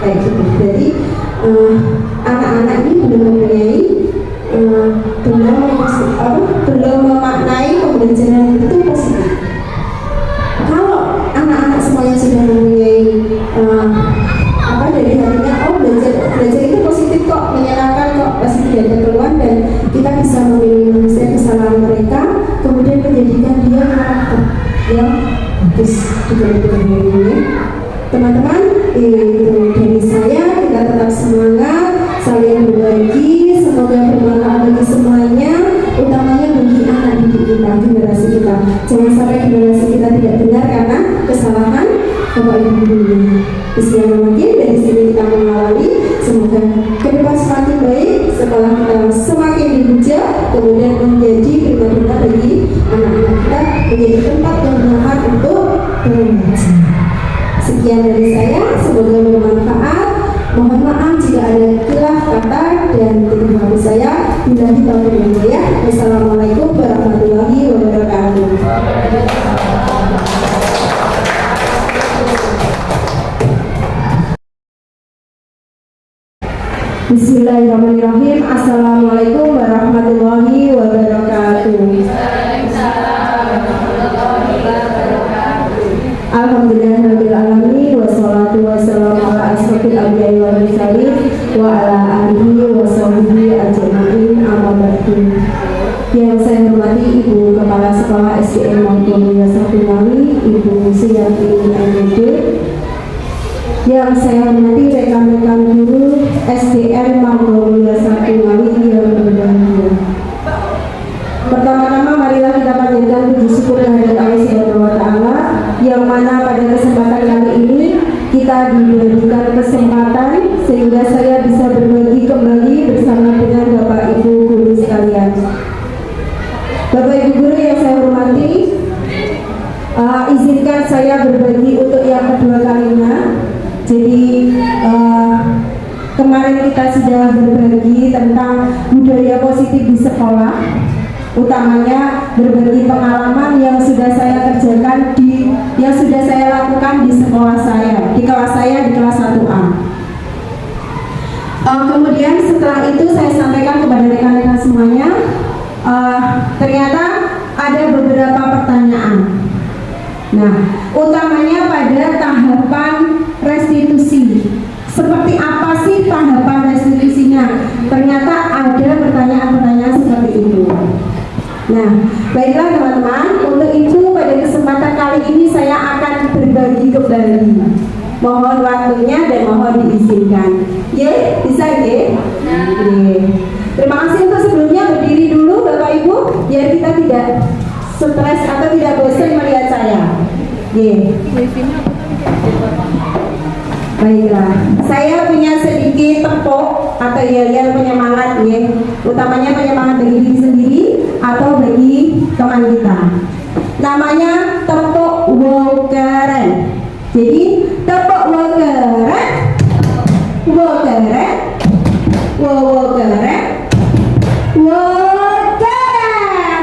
S1: kayak gitu. Jadi anak-anak ini belum mempunyai belum memaknai pembelajaran itu positif. Kalau anak-anak semuanya sudah mempunyai dari hatinya, belajar itu positif kok, menyenangkan kok, pasti tidak ada keluhan dan kita bisa meminimalisir kesalahan mereka, kemudian menjadikan dia karakter yang bagus di dalam ini. Teman-teman, itu dari saya, kita tetap semangat, saling berbagi, semoga bermanfaat bagi semuanya, utamanya bagi anak didik kita, generasi kita. Jangan sampai generasi kita tidak benar karena kesalahan Bapak Ibu guru. Bismillahirrahmanirrahim. Dari sini kita mengawali, semoga ke depan semakin baik, sekolah kita semakin dipuja, kemudian menjadi prima-prima bagi anak-anak kita, menjadi tempat yang nyaman untuk belajar. Sekian dari saya, semoga bermanfaat. Mohon maaf jika ada khilaf kata dan titik hati saya. Billahi taufiq wal hidayah. Wassalamualaikum warahmatullahi wabarakatuh. Bismillahirrahmanirrahim. Assalamualaikum warahmatullahi wabarakatuh. Alhamdulillahirabbil alamin, wassalatu wassalamu ala asrofil anbiya'i wal mursalin wa ala alihi wa sahbihi ajma'in, amma ba'du. Yang saya hormati Ibu Kepala Sekolah SDN Mangkunia Satunawi, Ibu Suyati MD. Yang saya hormati rekan-rekan guru SDN Mangkunia Satunawi yang berbahagia. Pertama-tama marilah kita panjatkan puji syukur kehadirat Allah Subhanahu wa taala, yang mana pada kesempatan kali ini kita diberikan kesempatan sehingga saya bisa berbagi kembali bersama dengan Bapak Ibu guru sekalian. Bapak Ibu guru yang saya hormati, izinkan saya berbagi untuk yang kedua kalinya. Jadi kemarin kita sudah berbagi tentang budaya positif di sekolah, utamanya berbagi pengalaman yang sudah saya kerjakan yang sudah saya lakukan di sekolah saya, di kelas saya di kelas 1A. Kemudian setelah itu saya sampaikan kepada rekan-rekan semuanya, ternyata ada beberapa pertanyaan. Nah, utamanya pada tahapan Seperti apa sih tahapan restitusinya? Ternyata ada pertanyaan-pertanyaan seperti itu. Nah, baiklah teman-teman, untuk itu pada kesempatan kali ini saya akan berbagi kembali. Mohon waktunya dan mohon diizinkan. Ye, bisa ye? Ye. Terima kasih untuk sebelumnya berdiri dulu Bapak Ibu, biar kita tidak stres atau tidak bosan melihat saya. Ye. Baiklah, saya punya sedikit tepuk atau yel-yel penyemangat ya, utamanya penyemangat bagi diri sendiri atau bagi teman kita. Namanya tepuk wokeren. Jadi tepuk wokeren, wokeren, wokeren, wokeren.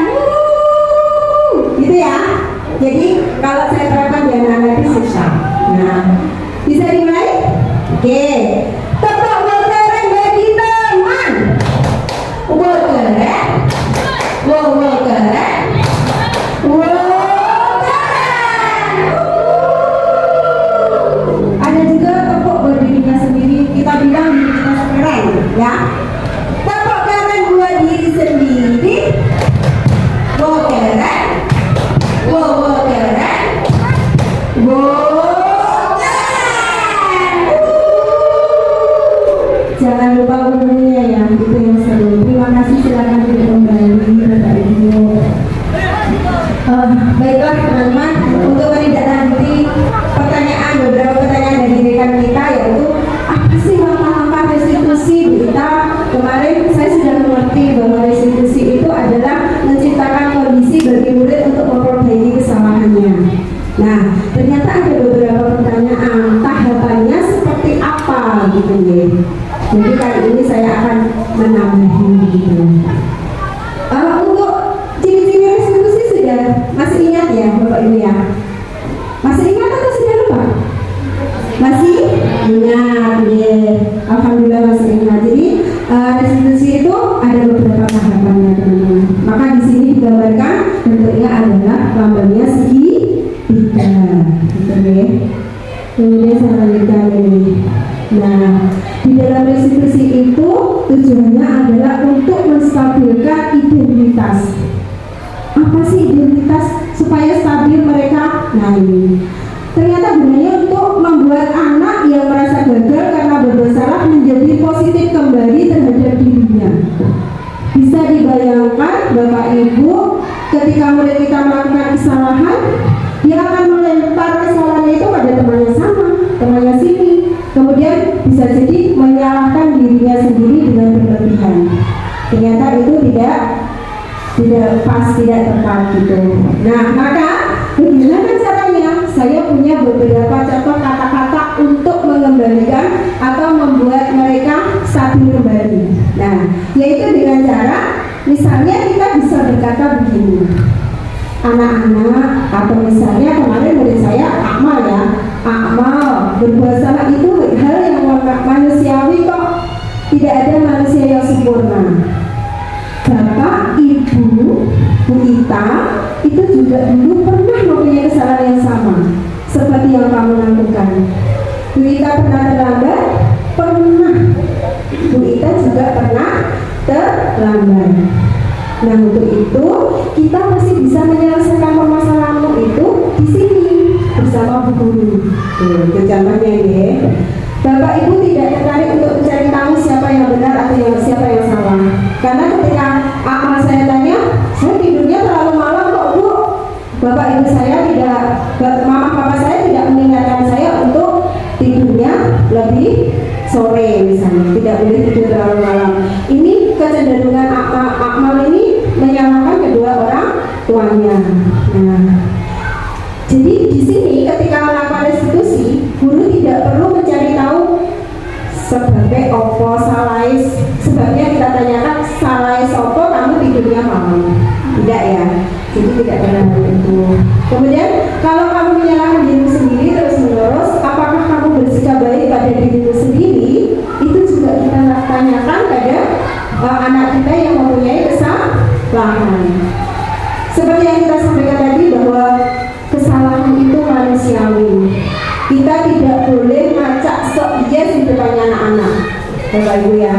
S1: Gitu ya. Jadi kalau saya terapkan di anak-anak susah. Nah, bisa dimulai? Oke. Tepuk wokeren bagi teman. Wokeren. Wokeren. Wokeren. Ada juga tepuk buat dirinya sendiri. Kita bilang diri kita keren, ya. Tepuk keren buat diri sendiri. Wokeren. Wokeren. Jangan lupa umumnya ya, itu yang seru. Terima kasih, silakan duduk kembali Bapak Ibu. Baiklah teman-teman, untuk menindaklanjuti pertanyaan, beberapa pertanyaan dari rekan kita, yaitu apa sih langkah-langkah restitusi kita? Kemarin saya sudah mengerti bahwa restitusi itu adalah menciptakan kondisi bagi murid untuk memperbaiki kesalahannya. Nah, ternyata ada beberapa pertanyaan, tahapannya seperti apa gitu ya. Jadi kali ini saya akan menambahi gitu. Untuk ciri-ciri restitusi sudah masih ingat ya Bapak Ibu ya? Masih ingat atau sudah lupa? Masih ingat ya. Alhamdulillah masih ingat. Jadi restitusi itu ada beberapa tahapannya teman-teman. Maka di sini digambarkan bentuknya adalah lambangnya segitiga. Gitu ya. Kemudian saya lanjutkan ini. Nah, di dalam restitusi itu tujuannya adalah untuk menstabilkan identitas. Apa sih identitas supaya stabil mereka? Nah ini ternyata gunanya untuk membuat anak yang merasa gagal karena berbuat salah menjadi positif kembali terhadap dirinya. Bisa dibayangkan Bapak Ibu, ketika murid kita melakukan kesalahan, dia akan melempar kesalahannya itu pada temannya sama, temannya sini. Kemudian bisa jadi menyalahkan dirinya sendiri dengan berlebihan. Ternyata itu tidak pas, tidak tepat gitu. Nah, maka bagaimana caranya? Saya punya beberapa contoh kata-kata untuk mengembalikan atau membuat mereka stabil kembali. Nah, yaitu dengan cara, misalnya kita bisa berkata begini. Anak-anak, atau misalnya kemarin murid saya Akmal ya, Akmal, berbuat salah itu hal yang manusiawi kok, tidak ada manusia yang sempurna. Bapak, Ibu, Bu Ita itu juga dulu pernah mempunyai kesalahan yang sama seperti yang kamu lakukan. Bu Ita pernah terlambat? Pernah. Bu Ita juga pernah terlambat. Nah, untuk itu kita masih bisa menyelesaikan permasalahanmu itu di sini bersama Bu Guru. Itu contohnya ya. Bapak Ibu tidak tertarik untuk mencari tahu siapa yang benar atau siapa yang salah. Karena ketika amal saya tanya, saya tidurnya terlalu malam kok Bu. Bapak Ibu saya tidak, mama papa saya tidak mengingatkan saya untuk tidurnya lebih sore misalnya, tidak boleh tidur terlalu malam. Ini kecenderungan Akmal ini menyalahkan kedua orang tuanya. Nah, jadi di sini ketika melakukan restitusi, guru tidak perlu mencari tahu sebagai opo salais. Sebabnya kita tanyakan salais opo kamu tidurnya malam. Tidak ya, jadi tidak pernah itu. Kemudian kalau kamu menyalahkan dirimu sendiri terus menerus, apakah kamu bersikap baik pada dirimu sendiri? Itu juga kita tanyakan pada anak kita yang mempunyai kesalahan. Seperti yang kita sampaikan tadi bahwa kesalahan itu manusiawi. Kita tidak boleh ngacak sok yes di depan Bapak Ibu ya.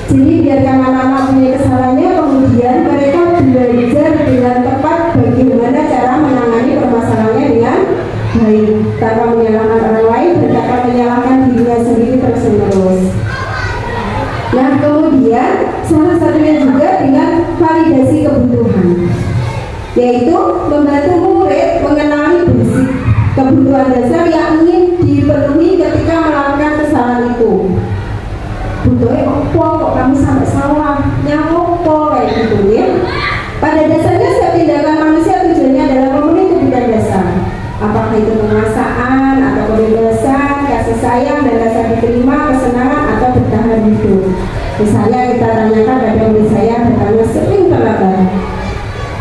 S1: Jadi biarkan anak-anak punya kesalahannya, kemudian mereka belajar dengan tepat bagaimana cara menangani permasalahannya dengan baik, tanpa menyalahkan orang lain dan tanpa menyalahkan dirinya sendiri terus-menerus. Nah, kemudian salah satunya juga dengan validasi kebutuhan, yaitu membantu murid mengenali basic kebutuhan dasar yang ingin dipenuhi ketika melakukan kesalahan itu. Butuhnya apa kok kamu sampai salah, nyamopo kayak gitu ya. Pada dasarnya setiap tindakan manusia tujuannya adalah memenuhi kebutuhan dasar, apakah itu penguasaan atau kebebasan, kasih sayang dan rasa diterima, kesenangan atau bertahan hidup. Misalnya kita tanyakan pada murid saya bertanya sering terlambat,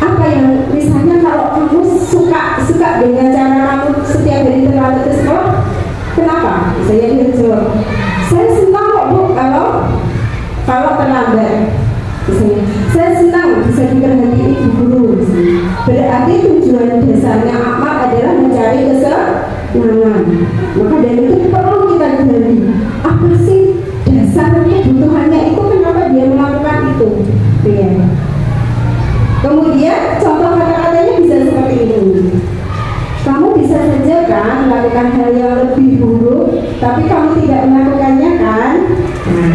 S1: apa yang misalnya kalau kamu suka dengan cara kamu setiap hari terlambat ke sekolah, kenapa? Saya dia jawab, saya senang kok Bu kalau terlambat. Misalnya, saya senang bisa diperhatiin ibu guru. Berarti tujuan dasarnya Ahmad adalah mencari kesenangan. Maka dari itu perlu kita gali, apa sih dasar kebutuhannya itu, kenapa dia melakukan itu ya. Kemudian contoh kata-katanya bisa seperti ini. Kamu bisa saja kan melakukan hal yang lebih buruk, tapi kamu tidak melakukannya kan? Nah,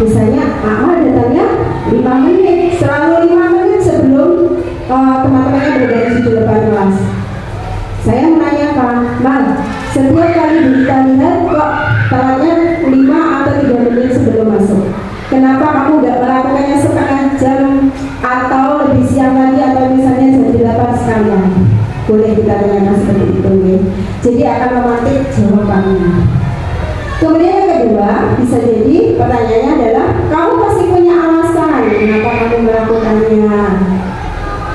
S1: misalnya Ahmad datangnya 5 menit, selalu 5 menit sebelum teman-temannya berganti di depan kelas. Saya menanyakan, Mal, setiap kali kita lihat kok telatnya 5 atau 3 menit sebelum masuk. Kenapa kamu tidak melakukannya setengah jam atau lebih siang lagi atau misalnya jam 8 sekalian? Boleh kita tanyakan seperti itu ya. Jadi akan memantik jawabannya. Kemudian yang kedua, bisa jadi pertanyaannya adalah kamu pasti punya alasan kenapa kamu melakukannya.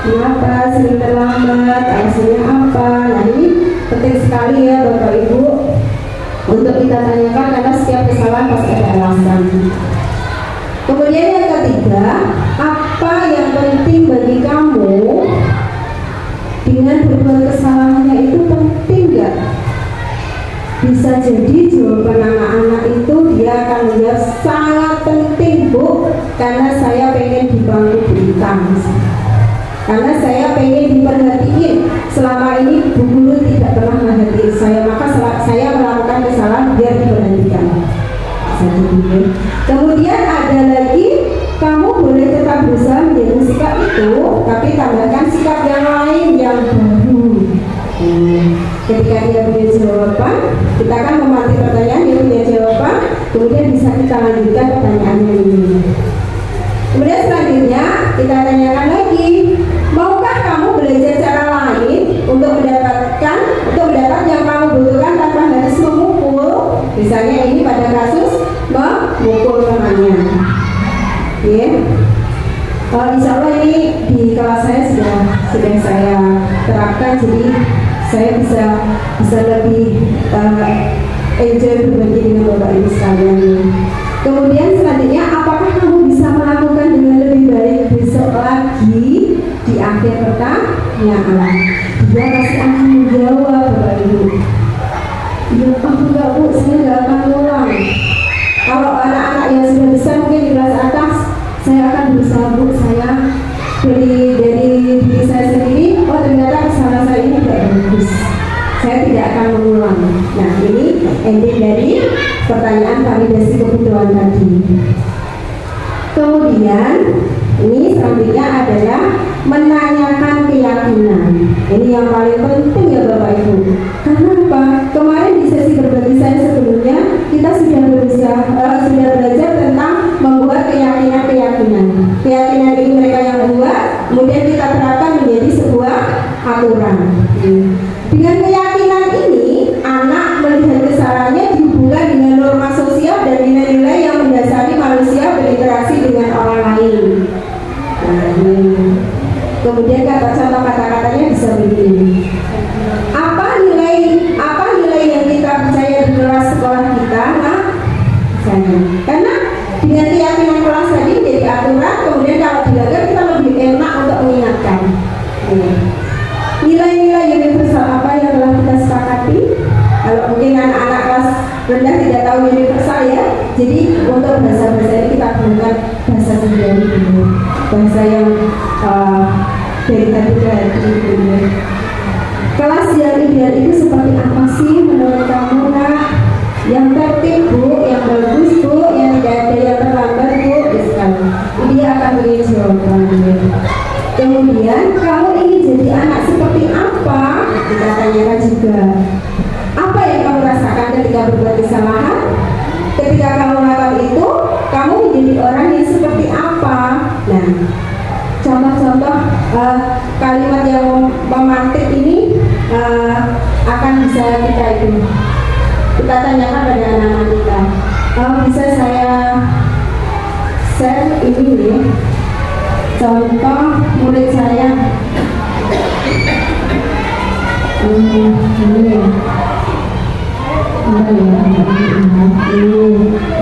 S1: Kenapa sering terlambat, alasannya apa? Nah ini penting sekali ya Bapak Ibu untuk kita tanyakan, karena setiap kesalahan pasti ada alasan. Kemudian yang ketiga, apa yang penting bagi kamu dengan berbuat kesalahannya itu penting nggak? Bisa jadi jawaban anak-anak itu dia akan menjawab sangat penting Bu, karena saya pengen di bangku bintang, karena saya pengen diperhatiin. Selama ini Bu Guru tidak pernah menghargai saya, maka saya melakukan kesalahan biar diperhatikan. Kemudian ada lagi, kamu boleh tetap berusaha menjaga sikap itu, tapi tambahkan sikap yang lain yang baru. Ketika dia punya jawaban, kita akan memantik pertanyaan, dia punya jawaban, kemudian bisa kita lanjutkan pertanyaannya ini. Kemudian selanjutnya kita tanyakan lagi, maukah kamu belajar cara lain untuk mendapat yang kamu butuhkan tanpa harus memukul? Misalnya ini pada kasus memukul temannya. Ya. Insya Allah ini di kelas saya sudah saya terapkan, jadi saya bisa lebih enjoy berbagi dengan Bapak Ibu sekalian. Kemudian selanjutnya, apakah kamu bisa melakukan dengan lebih baik besok lagi di akhir pertanyaan? Dia pasti akan menjawab Bapak Ibu. Ya enggak Bu, saya nggak akan ulang. Kalau anak-anak yang sudah besar mungkin di kelas atas, saya akan berusaha Bu, saya dari diri saya sendiri, oh ternyata kesalahan saya ini tidak bagus, saya tidak akan mengulang. Nah ini ending dari pertanyaan validasi kebutuhan tadi. Kemudian ini selanjutnya adalah menanyakan keyakinan. Ini yang paling penting ya Bapak Ibu. Karena apa? Kemarin di sesi berbagi saya sebelumnya kita sudah belajar tentang membuat keyakinan. Keyakinan ini mereka yang buat, kemudian kita terapkan menjadi sebuah aturan. Dengan keyakinan ini, anak melihat kesalahannya dihubungkan dengan norma sosial dan nilai-nilai yang mendasari manusia berinteraksi dengan orang lain. Kemudian contoh kata-katanya bisa begini. Apa nilai yang kita percaya di kelas sekolah kita? Nah, karena dengan keyakinan kelas tadi jadi aturan, kemudian kalau dilanggar kita lebih enak untuk mengingatkan. Nilai-nilai universal apa yang telah kita sepakati? Kalau mungkin anak-anak kelas rendah tidak tahu universal ya. Jadi untuk bahasa-bahasa ini kita gunakan bahasa sendiri dulu, bahasa yang dari hati ke hati gitu. Kelas yang ideal itu seperti apa sih menurut kamu, Nak? Yang tertib, Bu, yang bagus, Bu, yang tidak ada yang terlambat, Bu. Dia akan beri jawabannya. Kemudian kamu ingin jadi anak seperti apa? Kita tanyakan juga. Apa yang kamu rasakan ketika berbuat kesalahan? Ketika kamu melakukan itu, kamu menjadi orang yang seperti apa? Nah, contoh-contoh kalimat yang memantik ini akan bisa kita tanyakan pada anak-anak kita. Bisa saya share ini nih, contoh murid saya.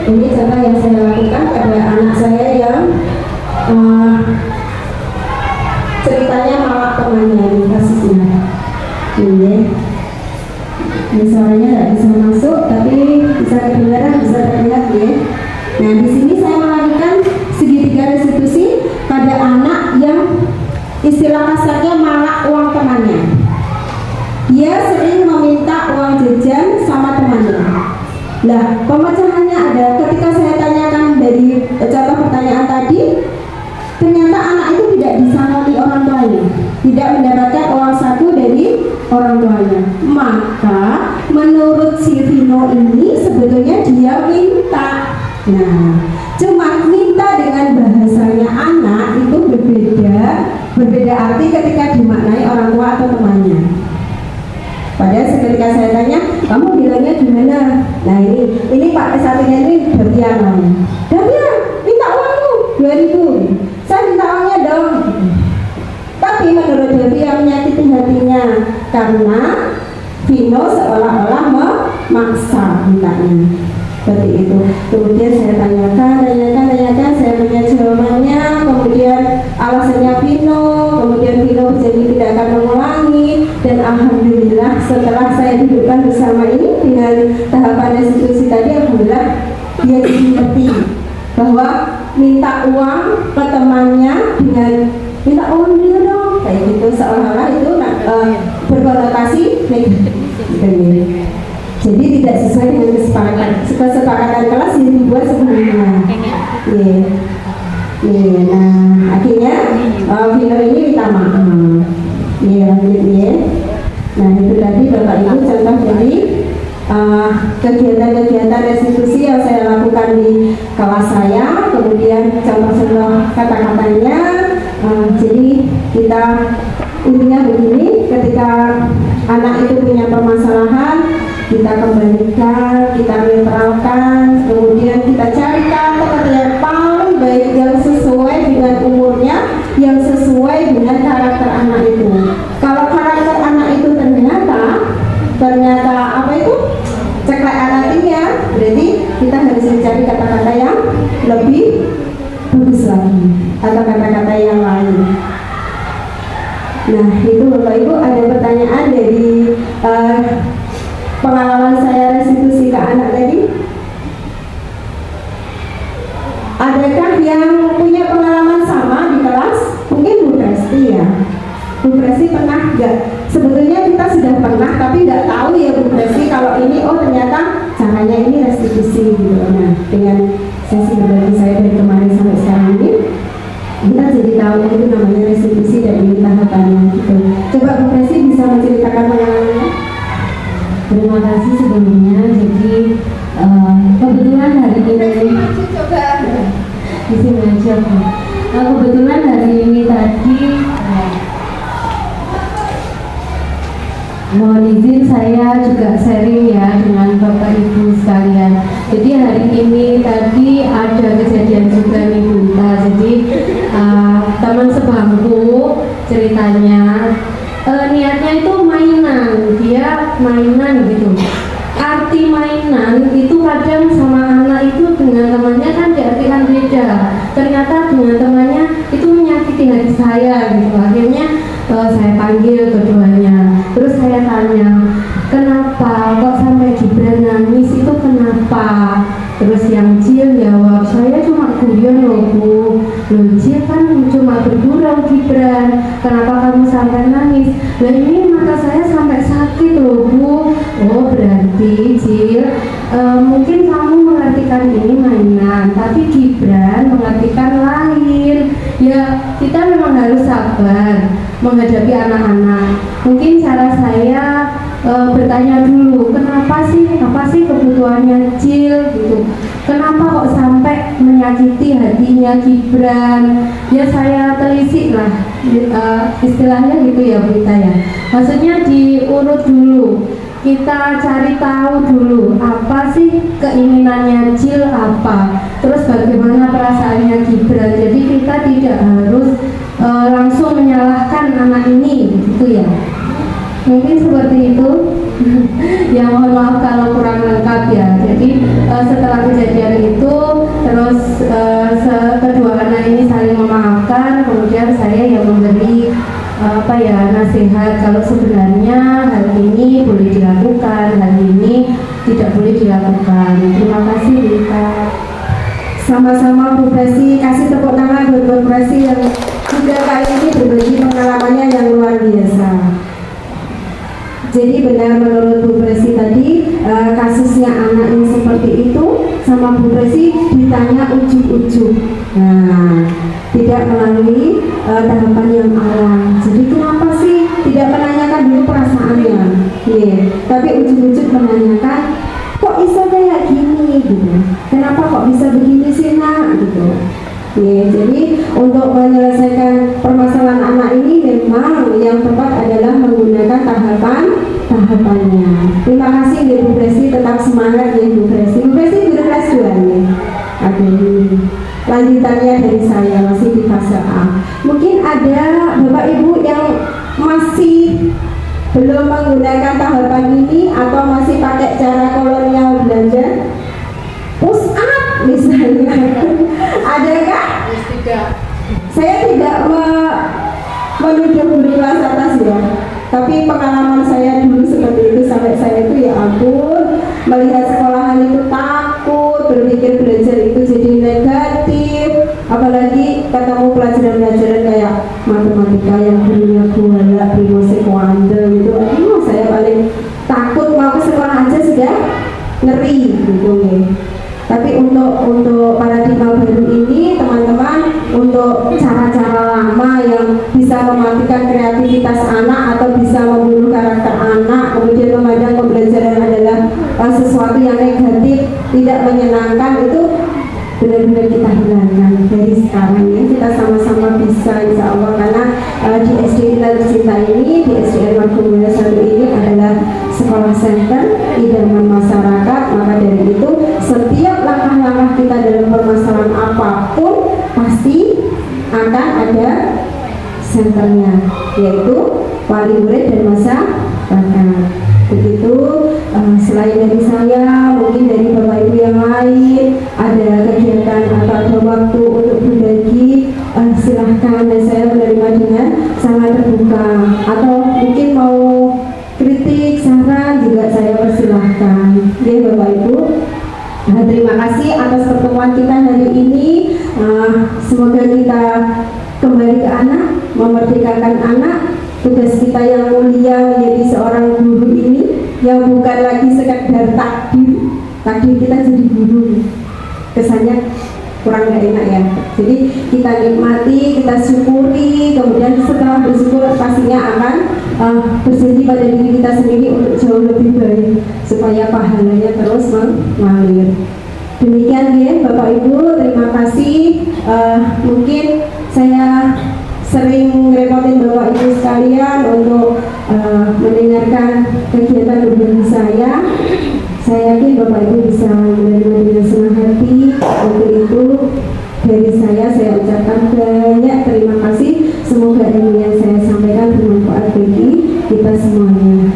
S1: Ini contoh yang saya lakukan pada anak saya yang ceritanya malak temannya di kasusnya. Ini suaranya tidak bisa masuk, tapi bisa kedengaran, bisa terlihat ya. Nah, di sini saya melakukan segitiga restitusi pada anak yang istilah kasarnya malak uang temannya. Dia sering meminta uang jajan sama temannya. Nah, pemecahannya ada ketika saya tanyakan dari contoh pertanyaan tadi, ternyata anak itu tidak disangoni orang tuanya, tidak mendapatkan uang saku dari orang tuanya. Maka menurut si Vino ini sebetulnya dia minta. Nah, cuma minta dengan bahasanya anak itu berbeda arti ketika dimaknai orang tua atau temannya. Padahal ketika saya tanya, kamu bilangnya gimana? Nah ini Pak satunya ini Davian namanya. Davian, minta uangmu 2.000. Saya minta uangnya dong. Tapi menurut Davian menyakiti hatinya karena Vino seolah-olah memaksa mintanya. Seperti itu. Kemudian saya tanyakan, saya punya jawabannya. Kemudian alasannya Vino, kemudian Vino jadi tidak akan mengulangi. Dan alhamdulillah setelah saya dudukkan bersama ini dengan tahapan restitusi tadi, alhamdulillah dia mengerti bahwa minta uang ke temannya dengan minta uang dia dong, kayak gitu seolah-olah itu berkonotasi negatif. Jadi tidak sesuai dengan kesepakatan kelas yang dibuat sebelumnya. Nah, akhirnya Vino ini minta maaf. Nah, itu tadi Bapak Ibu contoh dari kegiatan-kegiatan restitusi yang saya lakukan di kelas saya. Kemudian contoh-contoh kata-katanya. Jadi kita intinya begini, ketika anak itu punya permasalahan, kita kembalikan, kita netralkan, kemudian kita carikan kata yang paling baik yang sesuai dengan umurnya, yang sesuai dengan karakter anak itu. Kalau karakter anak itu ternyata apa itu ceklek anaknya, berarti kita harus mencari kata-kata yang lebih bagus lagi atau kata-kata yang lain. Nah, itu Bapak Ibu ada pertanyaan dari pengalaman saya restitusi ke anak tadi. Adakah yang punya pengalaman sama di kelas? Mungkin Bu Presti ya. Bu Presti pernah nggak? Sebetulnya kita sudah pernah, tapi nggak tahu ya Bu Presti kalau ini ternyata caranya ini restitusi gitu. Nah, dengan sesi berbagi saya dari kemarin sampai sekarang ini, kita jadi tahu itu namanya restitusi dan ini tahapannya gitu. Coba Bu Presti bisa menceritakan pengalamannya.
S5: Terima kasih sebelumnya. Jadi kebetulan hari ini di sini aja Bu. Kebetulan hari ini tadi mohon izin saya juga sharing ya dengan Bapak Ibu sekalian. Jadi hari ini tadi ada kejadian juga nih Bu. Jadi teman sebangku ceritanya niatnya itu mainan, dia mainan gitu. Arti mainan itu kadang sama anak itu dengan temannya kan diartikan beda. Ternyata dengan temannya itu menyakiti hati saya gitu. Akhirnya saya panggil keduanya. Terus saya tanya, kenapa kok sampai Gibran nangis itu kenapa? apa? Terus yang Cil jawab, saya cuma guyon loh Bu. Loh Cil kan cuma bergurau Gibran, kenapa kamu sampai nangis? Lah ini mata saya sampai sakit loh Bu. Oh berarti Cil, mungkin kamu mengartikan ini mainan, tapi Gibran mengartikan lain. Ya kita memang harus sabar menghadapi anak-anak. Mungkin cara saya bertanya dulu, kenapa sih, apa sih kebutuhannya Cil gitu, kenapa kok sampai menyakiti hatinya Gibran. Ya saya telisik lah, istilahnya gitu ya Berita ya, maksudnya diurut dulu, kita cari tahu dulu apa sih keinginannya Cil apa, terus bagaimana perasaannya Gibran. Jadi kita tidak harus langsung menyalahkan anak ini gitu ya. Mungkin seperti itu. Ya mohon maaf kalau kurang lengkap ya. Jadi setelah kejadian itu terus kedua anak ini saling memaafkan, kemudian saya yang memberi nasihat kalau sebenarnya hal ini boleh dilakukan, hal ini tidak boleh dilakukan. Terima kasih Berita.
S1: Sama-sama Bu Presi, kasih tepuk tangan buat Bu Presi yang juga kali ini berbagi pengalamannya yang luar biasa. Jadi benar menurut Bu Presi tadi, kasusnya anak yang seperti itu sama Bu Presi ditanya ujuk-ujuk, nah tidak melalui tahapan yang awal. Jadi kenapa sih tidak menanyakan dulu perasaannya, tapi ujuk-ujuk menanyakan, kok bisa kayak gini gitu, kenapa kok bisa begini sih nak gitu. Jadi untuk menyelesaikan permasalahan anak ini memang yang tepat adalah menggunakan tahapannya. Terima kasih ya Bu Presi, tetap semangat ya Bu Presi. Bu Presi guru kelas 2 ya. Aduh, lanjutannya dari saya masih di fase A. Mungkin ada Bapak Ibu yang masih belum menggunakan tahapan ini atau masih pakai cara kolonial Belanda, push up misalnya. Adakah? Saya tidak menuduh guru kelas atas ya, tapi pengalaman saya dulu seperti itu, sampai saya itu ya ampun, melihat sekolahan itu takut, berpikir belajar itu jadi negatif, apalagi ketemu pelajaran-pelajaran kayak matematika yang gurunya buala, primo sequanda gitu. Aduh, saya paling takut, mau ke sekolah aja sudah ngeri gitu ya. Tapi untuk paradigma baru ini teman-teman, untuk cara-cara lama yang bisa mematikan kreativitas anak atau bisa membunuh karakter anak, kemudian memandang pembelajaran adalah sesuatu yang negatif, tidak menyenangkan, itu benar-benar kita hilangkan dari sekarang ya. Kita sama-sama bisa insya Allah, karena di SD kita tercinta ini, di SDN Margomulyo 1 ini adalah sekolah center idaman masyarakat. Maka dari itu setiap langkah-langkah kita dalam permasalahan apapun pasti akan ada senternya, yaitu wali murid dan masyarakat. Begitu. Selain dari saya, mungkin dari Bapak Ibu yang lain ada kegiatan atau ada waktu untuk berbagi, silahkan, dan saya menerima dengan sangat terbuka. Atau mungkin mau kritik, saran juga saya persilahkan ya Bapak Ibu. Terima kasih atas pertemuan kita hari ini. Semoga kita kembali ke anak, memerdekakan anak. Tugas kita yang mulia menjadi seorang guru ini, yang bukan lagi sekedar takdir kita jadi guru, kesannya kurang gak enak ya. Jadi kita nikmati, kita syukuri, kemudian setelah bersyukur pastinya akan berjanji pada diri kita sendiri untuk jauh lebih baik supaya pahalanya terus mengalir. Demikian ya Bapak Ibu, terima kasih. Mungkin saya sering repotin Bapak Ibu sekalian untuk mendengarkan kegiatan berbagi saya. Saya yakin Bapak Ibu bisa menerima dengan senang hati. Untuk itu dari saya ucapkan banyak terima kasih. Semoga ilmu yang saya sampaikan bermanfaat bagi kita semuanya.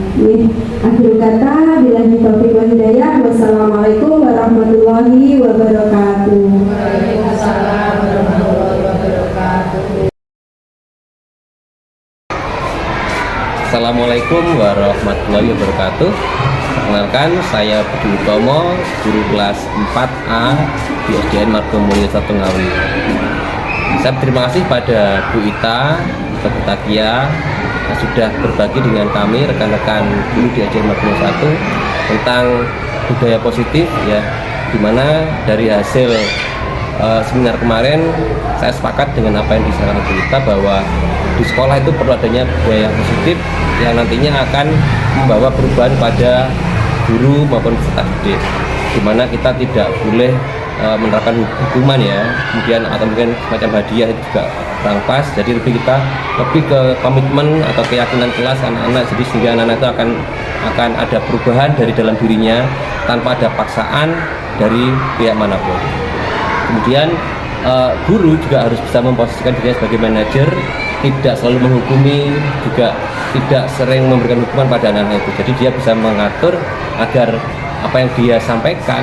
S1: Akhir kata, billahi taufiq wal hidayah. Wassalamualaikum warahmatullahi wabarakatuh.
S2: Waalaikumsalam warahmatullahi wabarakatuh.
S6: Assalamualaikum warahmatullahi wabarakatuh. Perkenalkan Perkenalkan, saya Budi Utomo, guru kelas 4A di SDN Margomulyo 1 Ngawi. Saya berterima kasih pada Bu Ita, Dr. Takia, yang sudah berbagi dengan kami rekan-rekan guru di SDN Margomulyo 1 tentang budaya positif, ya, dimana dari hasil seminar kemarin saya sepakat dengan apa yang disampaikan Bu Ita bahwa di sekolah itu perlu adanya budaya yang positif yang nantinya akan membawa perubahan pada guru maupun peserta didik, dimana kita tidak boleh menerapkan hukuman, ya, kemudian atau mungkin semacam hadiah itu juga kurang pas. Jadi lebih ke komitmen atau keyakinan kelas anak-anak, jadi sehingga anak-anak itu akan ada perubahan dari dalam dirinya tanpa ada paksaan dari pihak manapun. Kemudian guru juga harus bisa memposisikan dirinya sebagai manajer, tidak selalu menghukumi, juga tidak sering memberikan hukuman pada anak-anak itu. Jadi dia bisa mengatur agar apa yang dia sampaikan,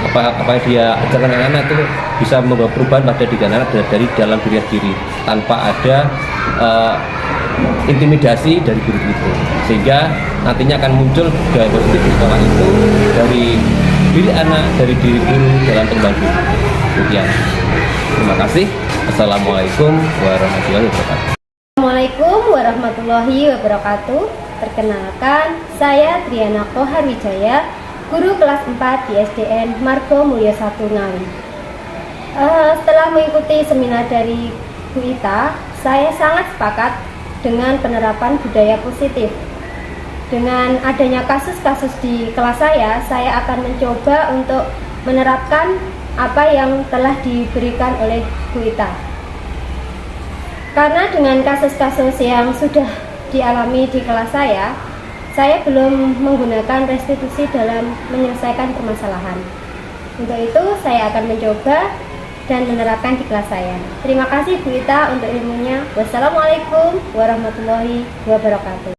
S6: apa yang dia ajarkan anak-anak itu bisa membawa perubahan pada diri anak dari dalam diri sendiri tanpa ada intimidasi dari guru itu, sehingga nantinya akan muncul budaya positif di sekolah itu dari diri anak, dari diri guru dalam perkembangan diri. Demikian. Terima kasih. Assalamualaikum warahmatullahi wabarakatuh.
S7: Assalamualaikum warahmatullahi wabarakatuh. Perkenalkan, saya Triana Kohar Wijaya, guru kelas 4 di SDN Margomulyo 1 Ngawi. Setelah mengikuti seminar dari Bu Ita, saya sangat sepakat dengan penerapan budaya positif. Dengan adanya kasus-kasus di kelas saya akan mencoba untuk menerapkan apa yang telah diberikan oleh Bu Ita. Karena dengan kasus-kasus yang sudah dialami di kelas saya belum menggunakan restitusi dalam menyelesaikan permasalahan. Untuk itu, saya akan mencoba dan menerapkan di kelas saya. Terima kasih Bu Ita untuk ilmunya. Wassalamualaikum warahmatullahi wabarakatuh.